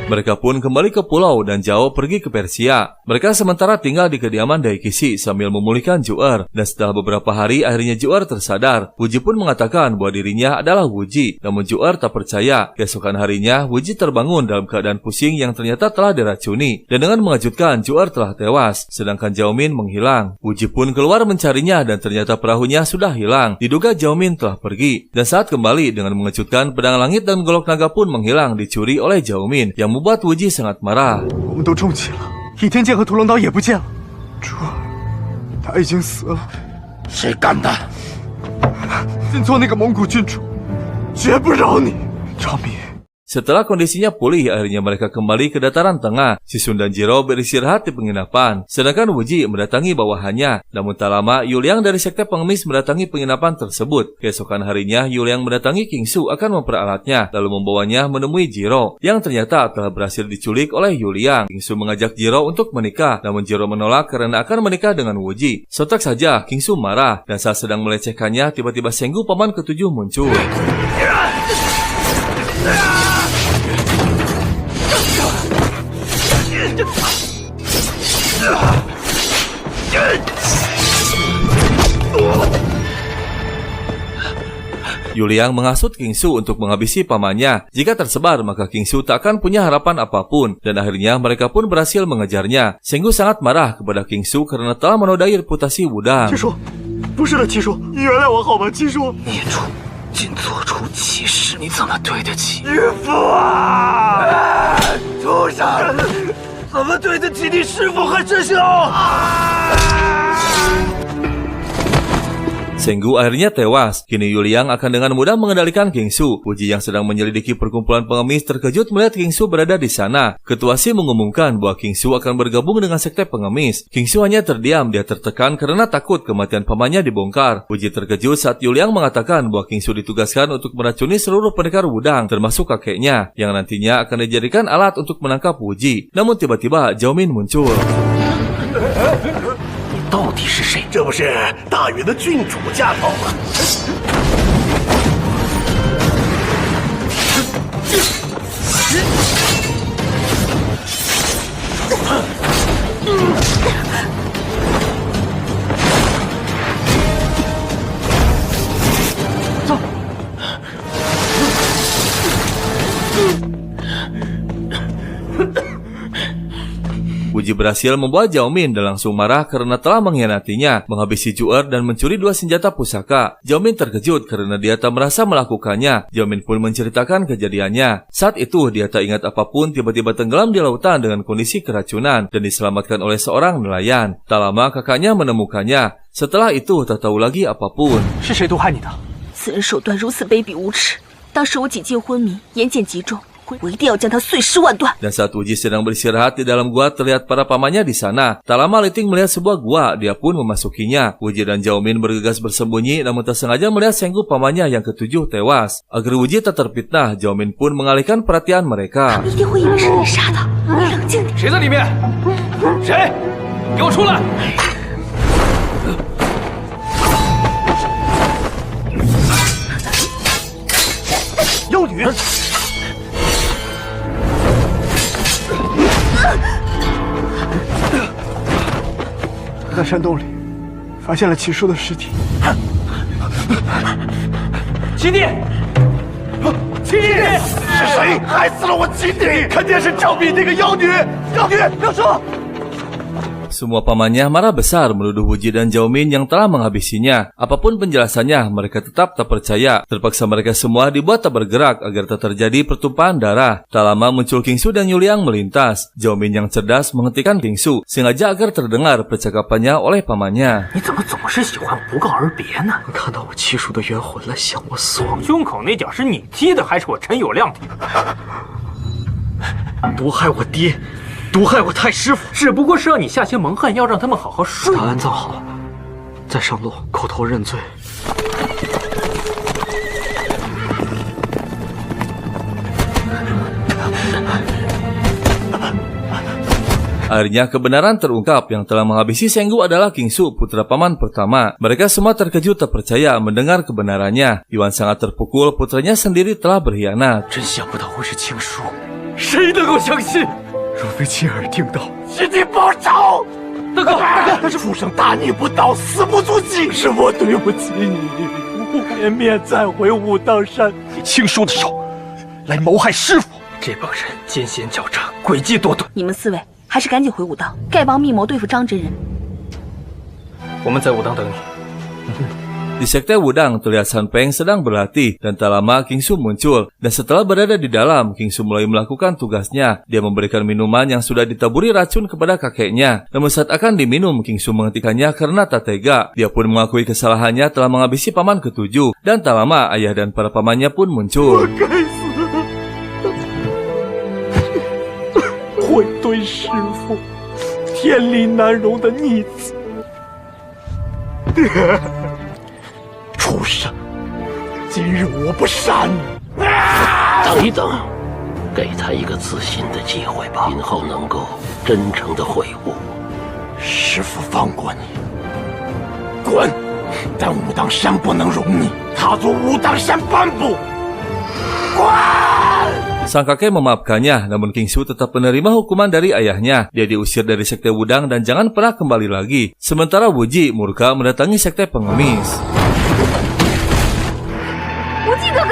Mereka pun kembali ke pulau dan Zhao pergi ke Persia. Mereka sementara tinggal di kediaman Daikishi sambil memulihkan Ju'er. Dan setelah beberapa hari akhirnya Ju'er tersadar. Wuji pun mengatakan bahwa dirinya adalah Wuji. Namun Ju'er tak percaya. Keesokan harinya Wuji terbangun dalam keadaan pusing yang ternyata telah diracuni. Dan dengan mengejutkan Ju'er telah tewas. Sedangkan Zhao Min menghilang. Wuji pun keluar mencarinya dan ternyata perahunya sudah hilang. Diduga Zhao Min telah pergi. Dan saat kembali dengan mengejutkan pedang langit dan golok naga pun menghilang dicuri oleh Zhao Min. Yang membuat Wuji sangat marah. 我们都中计了，倚天剑和屠龙刀也不见了，主儿，他已经死了。谁干的？认错那个蒙古郡主，绝不饶你，赵敏。 Setelah kondisinya pulih, akhirnya mereka kembali ke dataran tengah. Si Sun dan Jiro beristirahat di penginapan. Sedangkan Wuji mendatangi bawahannya. Namun tak lama, Yuliang dari sekte pengemis mendatangi penginapan tersebut. Keesokan harinya, Yuliang mendatangi King Su akan memperalatnya, lalu membawanya menemui Jiro, yang ternyata telah berhasil diculik oleh Yuliang. King Su mengajak Jiro untuk menikah, namun Jiro menolak karena akan menikah dengan Wuji. Sontak saja, King Su marah, dan saat sedang melecehkannya, tiba-tiba Senggu paman ketujuh muncul. Yuliang menghasut King Su untuk menghabisi pamannya. Jika tersebar, maka King Su tak akan punya harapan apapun. Dan akhirnya mereka pun berhasil mengejarnya. Senggu sangat marah kepada King Su karena telah menodai reputasi Wudang. 七叔，不是的，七叔，你原谅我好吗？七叔，孽畜，竟做出奇事，你怎么对得起？岳父啊！畜生，怎么对得起你师父和师兄？ Senggu akhirnya tewas. Kini Yuliang akan dengan mudah mengendalikan King Su. Wuji yang sedang menyelidiki perkumpulan pengemis terkejut melihat King Su berada di sana. Ketua Si mengumumkan bahwa King Su akan bergabung dengan sekte pengemis. King Su hanya terdiam, dia tertekan karena takut kematian pamannya dibongkar. Wuji terkejut saat Yuliang mengatakan bahwa King Su ditugaskan untuk meracuni seluruh pendekar Wudang, termasuk kakeknya, yang nantinya akan dijadikan alat untuk menangkap Wuji. Namun tiba-tiba Zhao Min muncul. 到底是谁？这不是大元的郡主家宝吗？走。 Wuji berhasil membawa Zhao Min dan langsung marah karena telah mengkhianatinya, menghabisi Ju'er dan mencuri 2 senjata pusaka. Zhao Min terkejut karena dia tak merasa melakukannya. Zhao Min pun menceritakan kejadiannya. Saat itu dia tak ingat apapun, tiba-tiba tenggelam di lautan dengan kondisi keracunan dan diselamatkan oleh seorang nelayan. Tak lama kakaknya menemukannya. Setelah itu tak tahu lagi apapun. 是谁毒害你的？此人手段如此卑鄙无耻，当时我几近昏迷，眼睑极重。 我一定要将他碎尸万段。 Dan saat Wuji sedang beristirahat di dalam gua, terlihat para pamannya di sana. Tak lama Liting melihat sebuah gua, dia pun memasukinya. Wuji dan Zhao Min bergegas bersembunyi, namun tak sengaja melihat Senggu pamannya yang ketujuh tewas. Agar Wuji tak terfitnah, Zhao Min pun mengalihkan perhatian mereka. 一定会以为是你杀的，你冷静点。谁在里面？谁？给我出来！ 妖女。 在山洞里发现了齐叔的尸体。七弟，七弟，是谁害死了我亲弟？肯定是赵敏那个妖女！妖女，别说。Semua pamannya marah besar menuduh Wuji dan Zhao Min yang telah menghabisinya. Apapun penjelasannya, mereka tetap tak percaya. Terpaksa mereka semua dibuat tak bergerak agar tak terjadi pertumpahan darah. Tak lama muncul King Su dan Yuliang melintas. Zhao Min yang cerdas menghentikan King Su, sengaja agar terdengar percakapannya oleh pamannya. 你怎么总是喜欢不告而别呢？看到我七叔的冤魂来向我索命，胸口那脚是你踢的还是我陈友谅踢的？毒害我爹，毒害我太师傅，只不过是让你下些蒙汗药，让他们好好睡。他安葬好，再上路口头认罪。 Akhirnya kebenaran terungkap, yang telah menghabisi Senggu adalah King Su, putra paman pertama. Mereka semua terkejut tak percaya mendengar kebenarannya. Yuan sangat terpukul putranya sendiri telah berkhianat. 真想不到会是青叔，谁能够相信？若非亲耳听到，一定报仇！大哥，大哥，畜生大逆不道，死不足惜，是我对不起你，我连面再回武当山，以青叔的手来谋害师傅。这帮人奸险狡诈，诡计多端。你们4位还是赶紧回武当，丐帮密谋对付张真人。我们在武当等你。 Di sekte Wudang terlihat San Peng sedang berlatih dan tak lama King Su muncul. Dan setelah berada di dalam, King Su mulai melakukan tugasnya. Dia memberikan minuman yang sudah ditaburi racun kepada kakeknya. Namun saat akan diminum, King Su menghentikannya karena tak tega. Dia pun mengakui kesalahannya telah menghabisi paman ke-7. Dan tak lama ayah dan para pamannya pun muncul. 会对师父天理难容的逆子，畜生！今日我不杀你！等一等，给他一个自新的机会吧，今后能够真诚的悔悟。师父放过你，滚！但武当山不能容你，踏足武当山半步，滚！ Sang kakek memaafkannya, namun King Su tetap menerima hukuman dari ayahnya. Dia diusir dari sekte Wudang dan jangan pernah kembali lagi. Sementara Wuji murka mendatangi sekte pengemis. Wuji哥哥，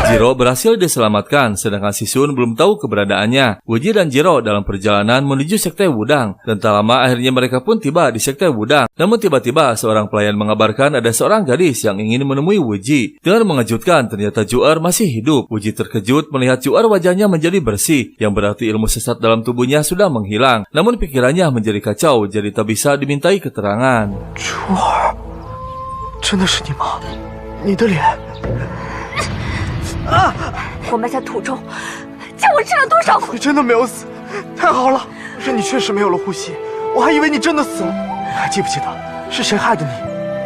Jiro berhasil diselamatkan, sedangkan si Sun belum tahu keberadaannya. Wuji dan Jiro dalam perjalanan menuju sekte Wudang, dan tak lama akhirnya mereka pun tiba di sekte Wudang. Namun tiba-tiba seorang pelayan mengabarkan ada seorang gadis yang ingin menemui Wuji. Dengan mengejutkan, ternyata Ju'er masih hidup. Wuji terkejut melihat Ju'er wajahnya menjadi bersih, yang berarti ilmu sesat dalam tubuhnya sudah menghilang. Namun pikirannya menjadi kacau, jadi tak bisa dimintai keterangan. Ju'er, 真的是你吗？你的脸。 我埋在土中，叫我吃了多少苦！你真的没有死，太好了！可是你确实没有了呼吸，我还以为你真的死了。你还记不记得是谁害的你？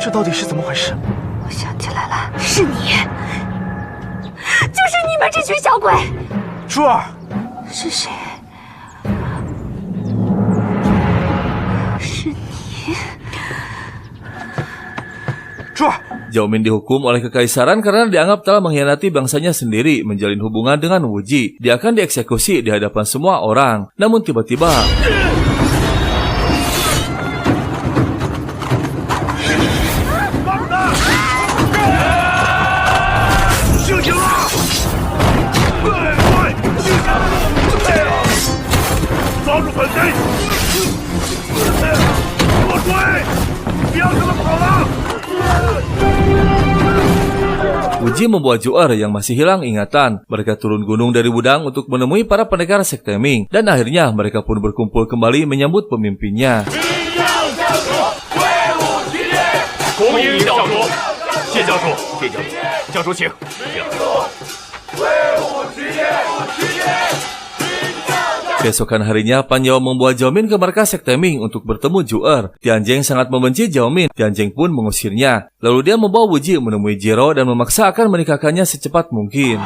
这到底是怎么回事？我想起来了，是你，就是你们这群小鬼！珠儿，是谁？是你，珠儿。 Zhao Min dihukum oleh kekaisaran karena dianggap telah mengkhianati bangsanya sendiri menjalin hubungan dengan Wuji. Dia akan dieksekusi di hadapan semua orang. Namun tiba-tiba... Wuji membawa Ju'er yang masih hilang ingatan. Mereka turun gunung dari Wudang untuk menemui para pendekar sekte Ming. Dan akhirnya mereka pun berkumpul kembali menyambut pemimpinnya. Keesokan harinya, Pan Yao membawa Zhao Min ke markas sekte Ming untuk bertemu Ju'er. Tian Zheng sangat membenci Zhao Min. Tian Zheng pun mengusirnya. Lalu dia membawa Wu Ji menemui Jiro dan memaksa akan menikahkannya secepat mungkin.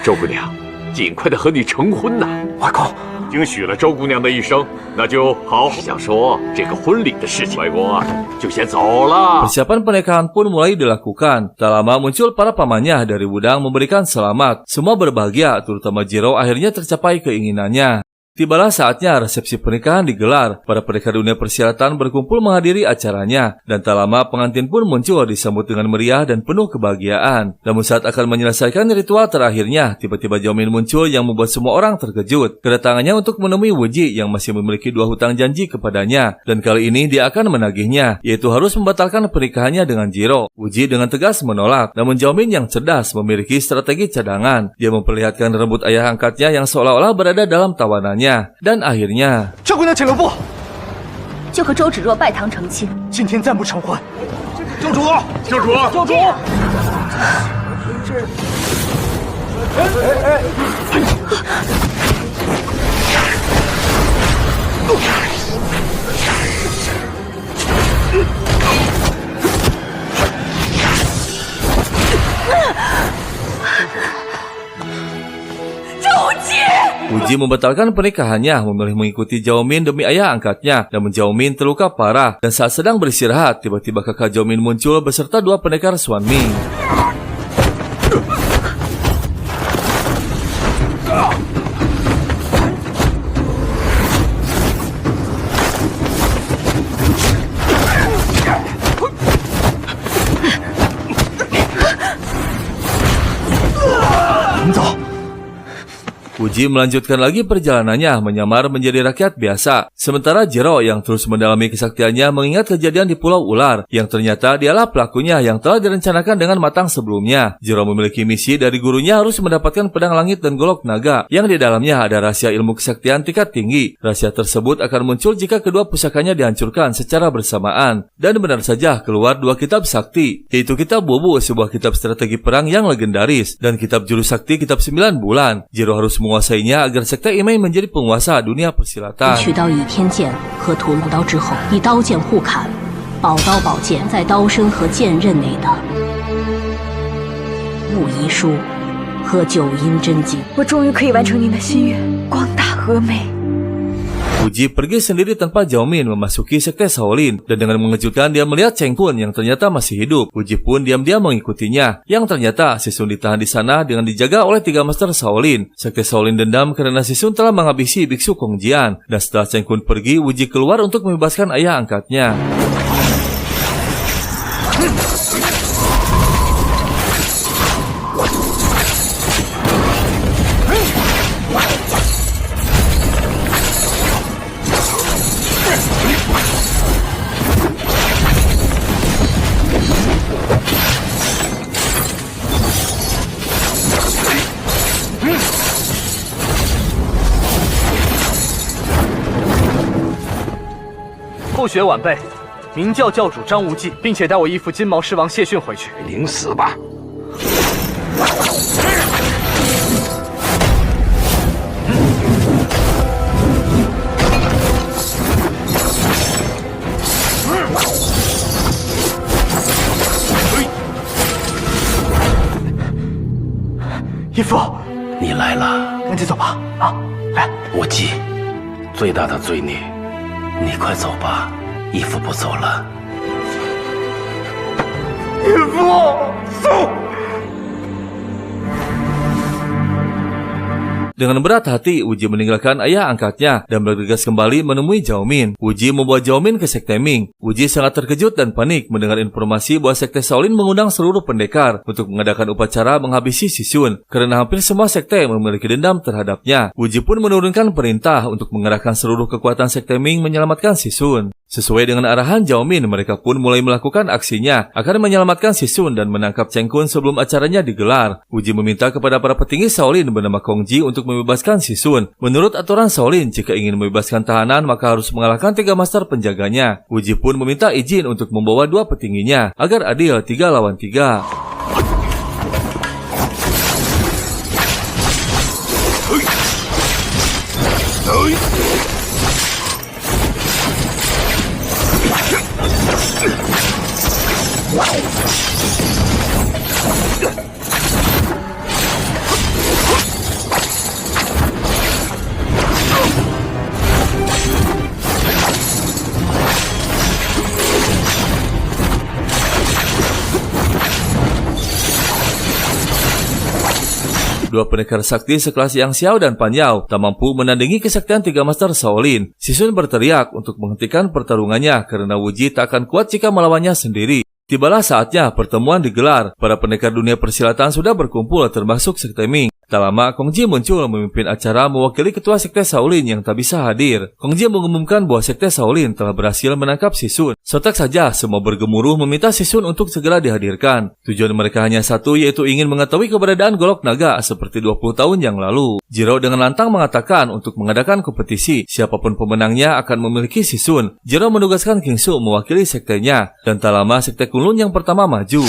周姑娘，尽快的和你成婚呐！外公，已经许了周姑娘的一生，那就好好想说这个婚礼的事情。外公啊，就先走了。 Persiapan pernikahan pun mulai dilakukan. Tak lama muncul para pamannya dari Wudang memberikan selamat. Semua berbahagia, terutama Jiro akhirnya tercapai keinginannya. Tibalah saatnya resepsi pernikahan digelar. Para pendekar dunia persilatan berkumpul menghadiri acaranya. Dan tak lama pengantin pun muncul disambut dengan meriah dan penuh kebahagiaan. Namun saat akan menyelesaikan ritual terakhirnya, tiba-tiba Zhao Min muncul yang membuat semua orang terkejut. Kedatangannya untuk menemui Wu Ji yang masih memiliki 2 hutang janji kepadanya. Dan kali ini dia akan menagihnya, yaitu harus membatalkan pernikahannya dengan Jiro. Wu Ji dengan tegas menolak. Namun Zhao Min yang cerdas memiliki strategi cadangan. Dia memperlihatkan rambut ayah angkatnya yang seolah-olah berada dalam tawanannya. Dan akhirnya 周姑娘请留步，就和周芷若拜堂成亲。今天暂不成婚。教主，教主，教主，Wu Ji membatalkan pernikahannya, memilih mengikuti Zhao Min demi ayah angkatnya. Namun Zhao Min terluka parah, dan saat sedang beristirahat, tiba-tiba kakak Zhao Min muncul beserta 2 pendekar Xuan Ming. Wu Ji melanjutkan lagi perjalanannya menyamar menjadi rakyat biasa. Sementara Jiro yang terus mendalami kesaktiannya mengingat kejadian di Pulau Ular yang ternyata dialah pelakunya yang telah direncanakan dengan matang sebelumnya. Jiro memiliki misi dari gurunya harus mendapatkan pedang langit dan golok naga yang di dalamnya ada rahasia ilmu kesaktian tingkat tinggi. Rahasia tersebut akan muncul jika kedua pusakanya dihancurkan secara bersamaan. Dan benar saja keluar 2 kitab sakti, yaitu kitab Bobo, sebuah kitab strategi perang yang legendaris, dan kitab jurus sakti kitab 9 bulan. Jiro harus menguasainya agar sekte Imei menjadi penguasa dunia persilatan. 取到倚天剑和屠龙刀之后，以刀剑互砍，宝刀宝剑在刀身和剑刃内的物遗书和九阴真经。我终于可以完成您的心愿，光大和美。 Wu Ji pergi sendiri tanpa Zhao Min memasuki sekte Shaolin, dan dengan mengejutkan dia melihat Cheng Kun yang ternyata masih hidup. Wu Ji pun diam-diam mengikutinya, yang ternyata Si Sun ditahan di sana dengan dijaga oleh 3 master Shaolin. Sekte Shaolin dendam karena Si Sun telah menghabisi biksu Kong Jian, dan setelah Cheng Kun pergi, Wu Ji keluar untuk membebaskan ayah angkatnya. "后学晚辈，明教教主张无忌，并且带我义父金毛狮王谢逊回去。领死吧！义父，你来了，赶紧走吧！啊，来，无忌，最大的罪孽，你快走吧，义父不走了。义父，走。 Dengan berat hati, Wu Ji meninggalkan ayah angkatnya dan bergegas kembali menemui Zhao Min. Wu Ji membawa Zhao Min ke sekte Ming. Wu Ji sangat terkejut dan panik mendengar informasi bahwa sekte Shaolin mengundang seluruh pendekar untuk mengadakan upacara menghabisi Si Sun, karena hampir semua sekte memiliki dendam terhadapnya. Wu Ji pun menurunkan perintah untuk mengerahkan seluruh kekuatan sekte Ming menyelamatkan Si Sun. Sesuai dengan arahan Zhao Min, mereka pun mulai melakukan aksinya akan menyelamatkan Si Sun dan menangkap Cheng Kun sebelum acaranya digelar. Wu Ji meminta kepada para petinggi Shaolin bernama Kong Ji untuk membebaskan Si Sun. Menurut aturan Shaolin, jika ingin membebaskan tahanan maka harus mengalahkan 3 master penjaganya. Wu Ji pun meminta izin untuk membawa 2 petingginya agar adil 3 lawan 3. Dua pendekar sakti sekelas Yang Xiao dan Pan Yao tak mampu menandingi kesaktian tiga master Shaolin. Sisun berteriak untuk menghentikan pertarungannya karena Wuji tak akan kuat jika melawannya sendiri. Tibalah saatnya pertemuan digelar. Para pendekar dunia persilatan sudah berkumpul termasuk Sekte Ming. Tak lama, Kong Ji muncul memimpin acara mewakili ketua Sekte Shaolin yang tak bisa hadir. Kong Ji mengumumkan bahwa Sekte Shaolin telah berhasil menangkap Sisun. Sontak saja, semua bergemuruh meminta Sisun untuk segera dihadirkan. Tujuan mereka hanya satu, yaitu ingin mengetahui keberadaan golok naga seperti 20 tahun yang lalu. Jiro dengan lantang mengatakan untuk mengadakan kompetisi, siapapun pemenangnya akan memiliki Sisun. Jiro menugaskan King Su mewakili sektenya, dan tak lama Sekte Kunlun yang pertama maju.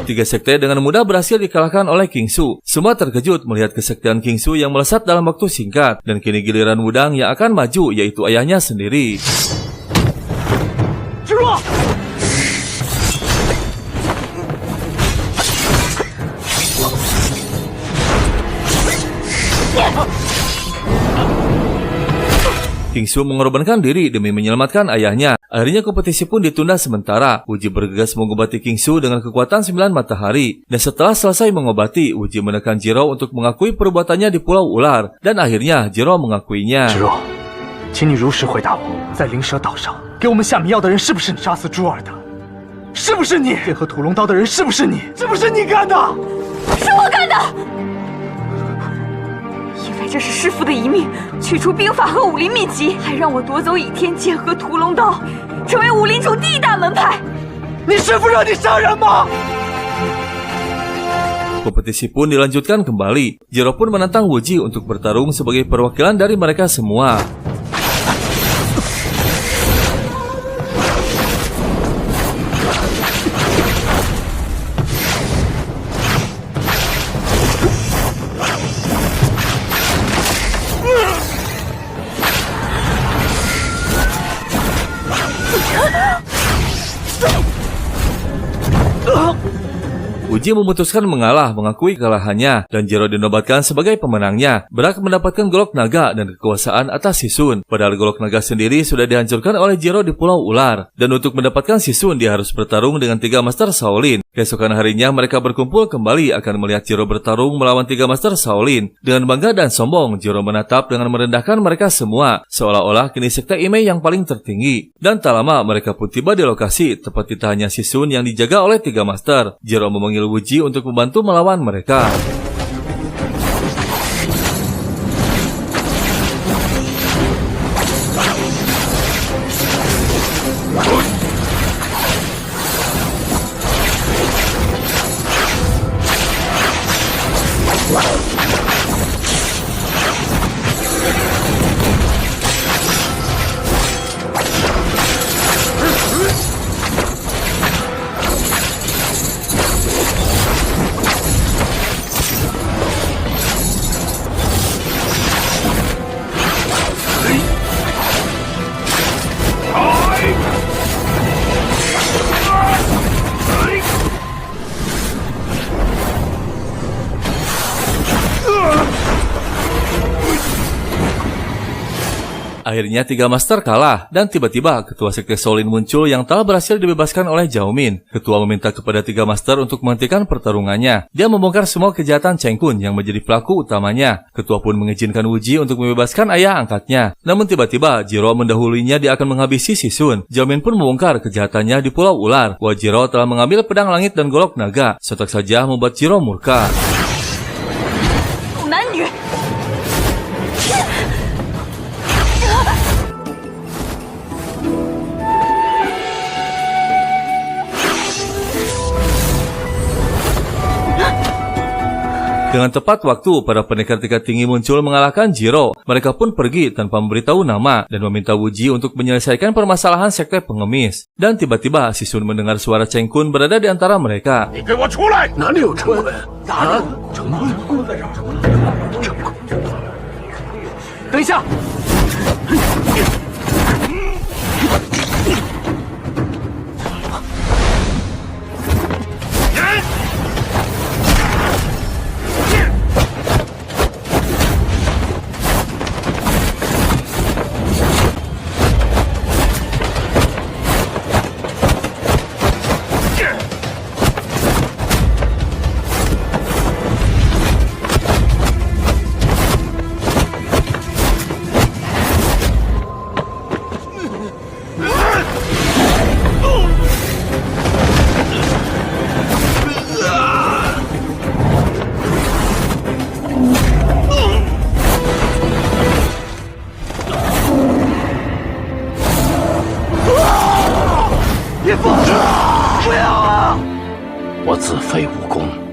Tiga sekte dengan mudah berhasil dikalahkan oleh King Su. Semua terkejut melihat kesaktian King Su yang melesat dalam waktu singkat. Dan kini giliran Wudang yang akan maju, yaitu ayahnya sendiri. King Su mengorbankan diri demi menyelamatkan ayahnya. Akhirnya kompetisi pun ditunda sementara. Wuji bergegas mengobati King Su dengan kekuatan 9 matahari. Dan setelah selesai mengobati, Wuji menekan Jiro untuk mengakui perbuatannya di Pulau Ular. Dan akhirnya Jiro mengakuinya. Jiro, 请你如实回答我，在灵蛇岛上给我们下迷药的人是不是你？杀死朱儿的，是不是你？配合屠龙刀的人是不是你？是不是你干的？是我干的。因为这是师父的遗命，取出兵法和武林秘籍，还让我夺走倚天剑和屠龙刀，成为武林中第一大门派。你师父让你杀人吗？ Kompetisi pun dilanjutkan kembali. Jiro pun menantang Wuji untuk bertarung sebagai perwakilan dari mereka semua. Wuji memutuskan mengalah, mengakui kekalahannya, dan Jiro dinobatkan sebagai pemenangnya. Berhak mendapatkan golok naga dan kekuasaan atas Sisun. Padahal golok naga sendiri sudah dihancurkan oleh Jiro di Pulau Ular. Dan untuk mendapatkan Sisun, dia harus bertarung dengan 3 Master Shaolin. Keesokan harinya mereka berkumpul kembali akan melihat Jiro bertarung melawan 3 Master Shaolin. Dengan bangga dan sombong, Jiro menatap dengan merendahkan mereka semua, seolah-olah kini sekte Ime yang paling tertinggi. Dan tak lama mereka pun tiba di lokasi, tepat ditahannya Sisun yang dijaga oleh 3 Master. Jiro memanggil Wuji untuk membantu melawan mereka. Akhirnya 3 master kalah dan tiba-tiba ketua sekte Shaolin muncul yang telah berhasil dibebaskan oleh Zhao Min. Ketua meminta kepada 3 master untuk menghentikan pertarungannya. Dia membongkar semua kejahatan Cheng Kun yang menjadi pelaku utamanya. Ketua pun mengizinkan Wu Ji untuk membebaskan ayah angkatnya. Namun tiba-tiba Jiro mendahulunya, dia akan menghabisi Si Sun. Zhao Min pun membongkar kejahatannya di Pulau Ular. Bahwa Jiro telah mengambil pedang langit dan golok naga. Sontak saja membuat Jiro murka. Dengan tepat waktu, para pendekar tingkat tinggi muncul mengalahkan Jiro. Mereka pun pergi tanpa memberitahu nama dan meminta Wu Ji untuk menyelesaikan permasalahan sekte pengemis. Dan tiba-tiba Si Sun mendengar suara Cheng Kun berada di antara mereka.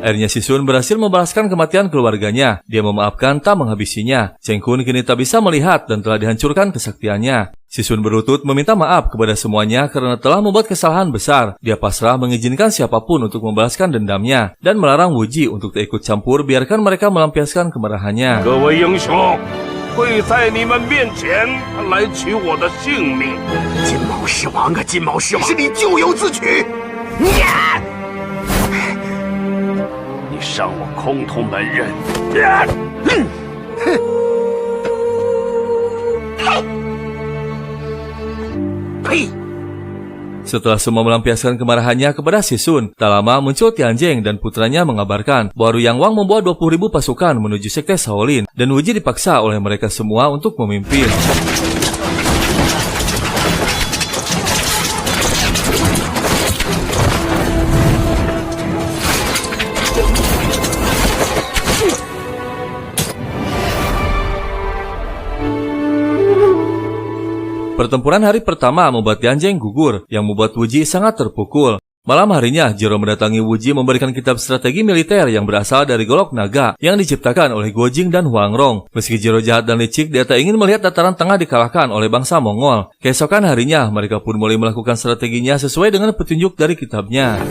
Akhirnya Si Sun berhasil membalaskan kematian keluarganya. Dia memaafkan tak menghabisinya. Cheng Kun kini tak bisa melihat dan telah dihancurkan kesaktiannya. Si Sun berlutut meminta maaf kepada semuanya karena telah membuat kesalahan besar. Dia pasrah mengizinkan siapapun untuk membalaskan dendamnya dan melarang Wu Ji untuk tak ikut campur, biarkan mereka melampiaskan kemarahannya. 各位英雄，会在你们面前来取我的性命。金毛狮王啊，金毛狮王，是你咎由自取！你伤我空峒门人！呸！ Setelah semua melampiaskan kemarahannya kepada Si Sun, tak lama muncul Tianjing dan putranya mengabarkan bahwa Yang Wang membawa 20.000 pasukan menuju sekte Shaolin dan Wu Ji dipaksa oleh mereka semua untuk memimpin. Pertempuran hari pertama membuat Tianjing gugur, yang membuat Wu Ji sangat terpukul. Malam harinya, Jiro mendatangi Wu Ji memberikan kitab strategi militer yang berasal dari golok naga yang diciptakan oleh Guo Jing dan Huang Rong. Meski Jiro jahat dan licik, dia tak ingin melihat dataran tengah dikalahkan oleh bangsa Mongol. Keesokan harinya, mereka pun mulai melakukan strateginya sesuai dengan petunjuk dari kitabnya.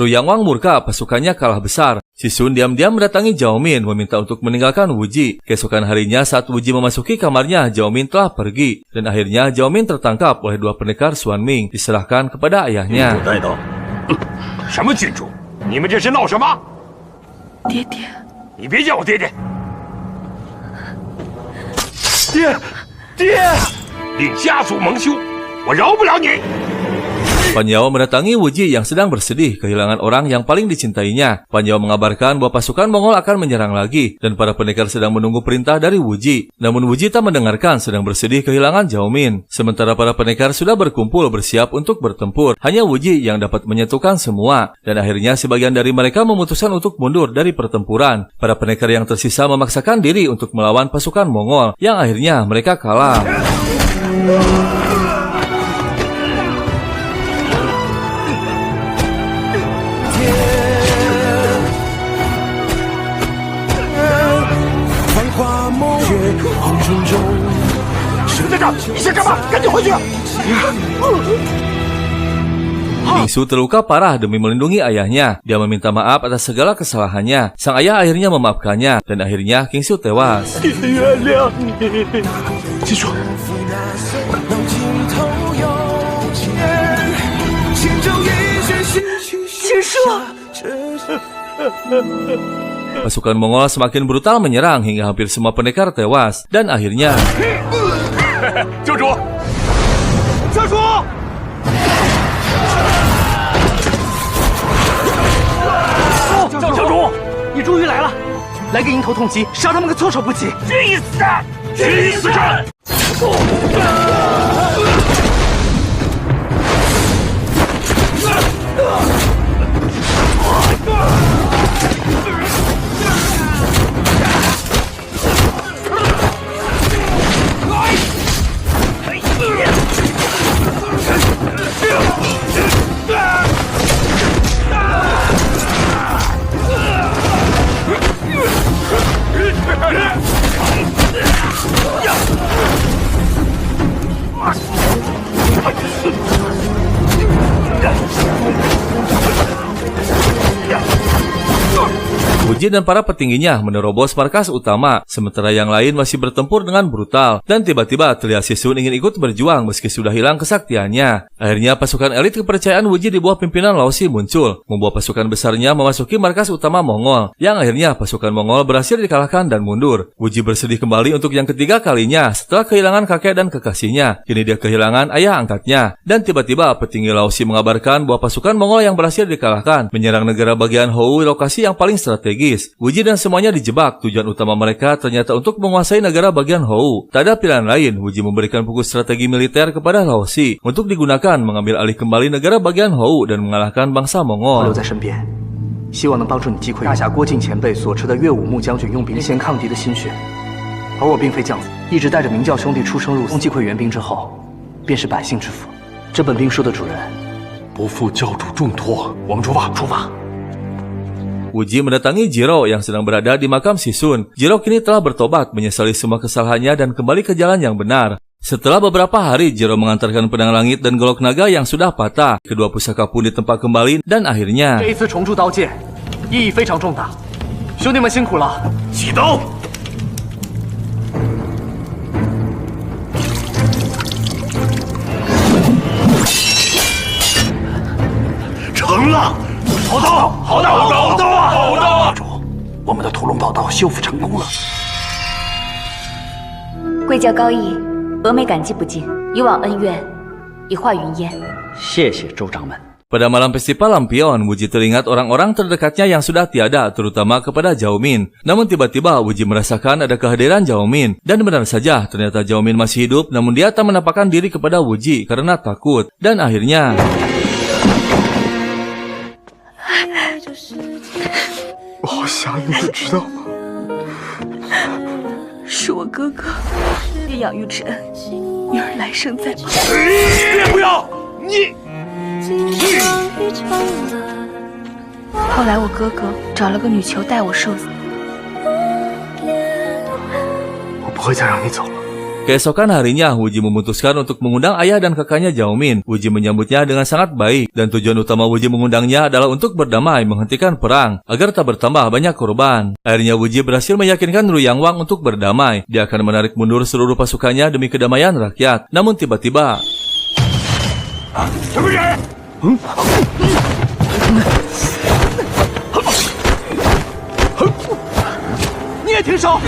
Yang Wang murka, pasukannya kalah besar. Si Sun diam-diam mendatangi Zhao Min meminta untuk meninggalkan Wu Ji. Keesokan harinya saat Wu Ji memasuki kamarnya, Zhao Min telah pergi. Dan akhirnya Zhao Min tertangkap oleh 2 pendekar Xuan Ming, diserahkan kepada ayahnya. Pan Yao mendatangi Wu Ji yang sedang bersedih kehilangan orang yang paling dicintainya. Pan Yao mengabarkan bahwa pasukan Mongol akan menyerang lagi dan para pendekar sedang menunggu perintah dari Wu Ji. Namun Wu Ji tak mendengarkan, sedang bersedih kehilangan Zhao Min. Sementara para pendekar sudah berkumpul bersiap untuk bertempur. Hanya Wu Ji yang dapat menyatukan semua. Dan akhirnya sebagian dari mereka memutuskan untuk mundur dari pertempuran. Para pendekar yang tersisa memaksakan diri untuk melawan pasukan Mongol yang akhirnya mereka kalah. Bingsu terluka parah demi melindungi ayahnya. Dia meminta maaf atas segala kesalahannya. Sang ayah akhirnya memaafkannya dan akhirnya Kingsu tewas. 原谅你。记住。 Pasukan Mongol semakin brutal menyerang hingga hampir semua pendekar tewas dan akhirnya 教主，教主，教主，你终于来了！来个迎头痛击，杀他们个措手不及！去死！去死！ Wuji dan para petingginya menerobos markas utama, sementara yang lain masih bertempur dengan brutal. Dan tiba-tiba terlihat Sisun ingin ikut berjuang meski sudah hilang kesaktiannya. Akhirnya pasukan elit kepercayaan Wuji di bawah pimpinan Laosi muncul, membawa pasukan besarnya memasuki markas utama Mongol. Yang akhirnya pasukan Mongol berhasil dikalahkan dan mundur. Wuji bersedih kembali untuk yang ketiga kalinya setelah kehilangan kakek dan kekasihnya. Kini dia kehilangan ayah angkatnya. Dan tiba-tiba petinggi Laosi mengabarkan bahwa pasukan Mongol yang berhasil dikalahkan menyerang negara bagian Hou, lokasi yang paling strategis. Wuji dan semuanya dijebak. Tujuan utama mereka ternyata untuk menguasai negara bagian Hou. Tak ada pilihan lain. Wuji memberikan buku strategi militer kepada Laosi untuk digunakan mengambil alih kembali negara bagian Hou dan mengalahkan bangsa Mongol. 希望能帮助你击溃大侠郭靖前辈所持的岳武穆将军用兵先抗敌的心血，而我并非将子，一直带着明教兄弟出生入死。击溃援兵之后，便是百姓之福。这本兵书的主人，不负教主重托，我们出发，出发。 Wuji mendatangi Jiro yang sedang berada di makam Sisun. Jiro kini telah bertobat, menyesali semua kesalahannya dan kembali ke jalan yang benar. Setelah beberapa hari, Jiro mengantarkan pedang langit dan golok naga yang sudah patah. Kedua pusaka pun ditempa kembali dan akhirnya 这一次重铸刀剑，意义非常重大，兄弟们辛苦了。起刀！成了！ 好刀！好刀！好刀！好刀啊！好刀啊！主，我们的屠龙宝刀修复成功了。贵教高义，峨眉感激不尽，以往恩怨已化云烟。谢谢周掌门。 Pada malam festival lampion, Wuji teringat orang-orang terdekatnya yang sudah tiada, terutama kepada Zhao Min. Namun tiba-tiba Wuji merasakan ada kehadiran Zhao Min. Dan benar saja, ternyata Zhao Min masih hidup, namun dia tak menampakkan diri kepada Wuji karena takut. Dan akhirnya 我好想你，你知道吗？是我哥哥也养育之恩，女儿来生再报。别不要你！后来我哥哥找了个女囚带我受死。我不会再让你走了。 Keesokan harinya, Wuji memutuskan untuk mengundang ayah dan kakaknya Zhao Min. Wuji menyambutnya dengan sangat baik, dan tujuan utama Wuji mengundangnya adalah untuk berdamai, menghentikan perang, agar tak bertambah banyak korban. Akhirnya Wuji berhasil meyakinkan Ru Yangwang untuk berdamai. Dia akan menarik mundur seluruh pasukannya demi kedamaian rakyat. Namun tiba-tiba... 什么人？你也停手！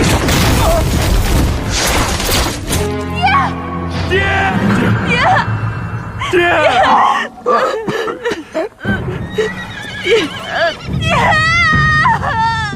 爹！爹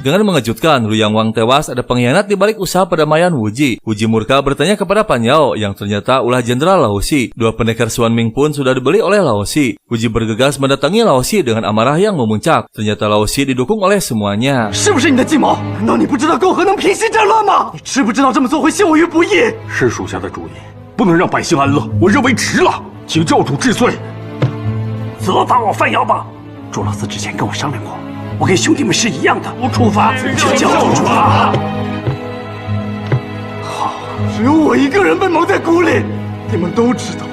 ！Dengan mengejutkan, Ru Yangwang tewas ada pengkhianat di balik usaha perdamaian Wuji. Wuji murka bertanya kepada Pan Yao yang ternyata ulah jenderal Laosi. Dua pendekar Xuan Ming pun sudah dibeli oleh Laosi. Wuji bergegas mendatangi Laosi dengan amarah yang memuncak. Ternyata Laosi didukung oleh semuanya. 是不是你的计谋？难道你不知道共和能平息战乱吗？你知不知道这么做会陷我于不义？是属下的主意，不能让百姓安乐。我认为迟了，请教主治罪。责罚我范瑶吧。朱老四之前跟我商量过。 我跟兄弟们是一样的，不处罚，请教主处罚。好，只有我一个人被蒙在鼓里。你们都知道，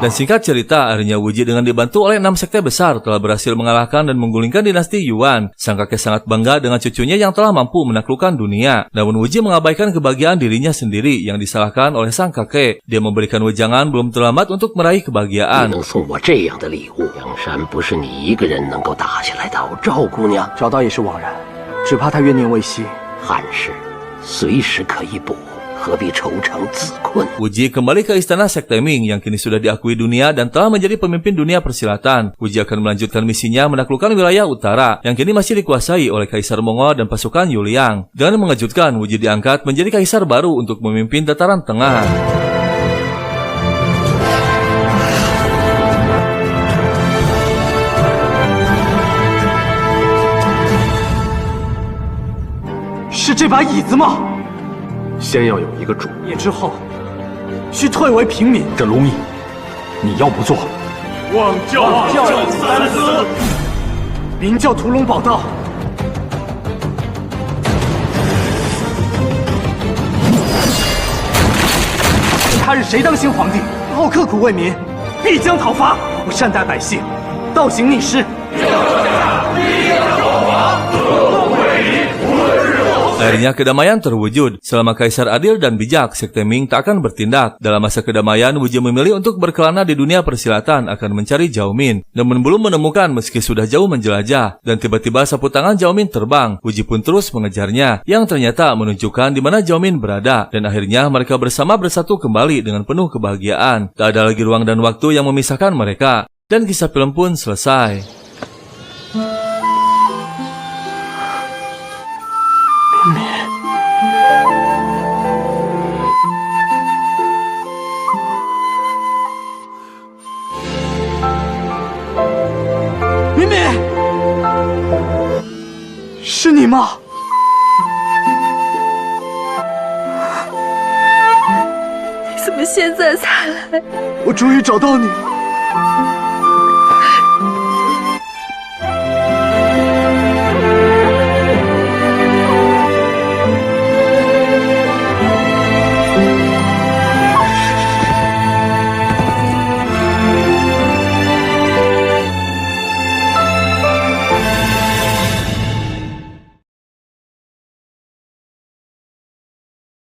Dan singkat cerita, akhirnya Wuji dengan dibantu oleh 6 sekte besar telah berhasil mengalahkan dan menggulingkan dinasti Yuan. Sang kakek sangat bangga dengan cucunya yang telah mampu menaklukkan dunia. Namun Wuji mengabaikan kebahagiaan dirinya sendiri yang disalahkan oleh sang kakek. Dia memberikan wejangan belum terlambat untuk meraih kebahagiaan. 找到也是枉然，只怕他怨念未息。汉室随时可以补，何必愁成自困？ Wuji kembali ke istana sekte Ming yang kini sudah diakui dunia dan telah menjadi pemimpin dunia persilatan. Wuji akan melanjutkan misinya menaklukkan wilayah utara yang kini masih dikuasai oleh Kaisar Mongol dan pasukan Yuliang. Dengan mengejutkan, Wuji diangkat menjadi kaisar baru untuk memimpin dataran tengah.是这把椅子吗？ 先要有一个主。灭之后，需退为平民。这龙椅，你要不做，望教三思。明教屠龙宝刀。他日谁当新皇帝？好刻苦为民，必将讨伐。我善待百姓，倒行逆施。 Akhirnya kedamaian terwujud. Selama kaisar adil dan bijak, sekte Ming tak akan bertindak. Dalam masa kedamaian, Wuji memilih untuk berkelana di dunia persilatan akan mencari Zhao Min. Namun belum menemukan meski sudah jauh menjelajah. Dan tiba-tiba sapu tangan Zhao Min terbang. Wuji pun terus mengejarnya, yang ternyata menunjukkan di mana Zhao Min berada. Dan akhirnya mereka bersama bersatu kembali dengan penuh kebahagiaan. Tak ada lagi ruang dan waktu yang memisahkan mereka. Dan kisah film pun selesai. 敏敏，是你吗？你怎么现在才来？我终于找到你了。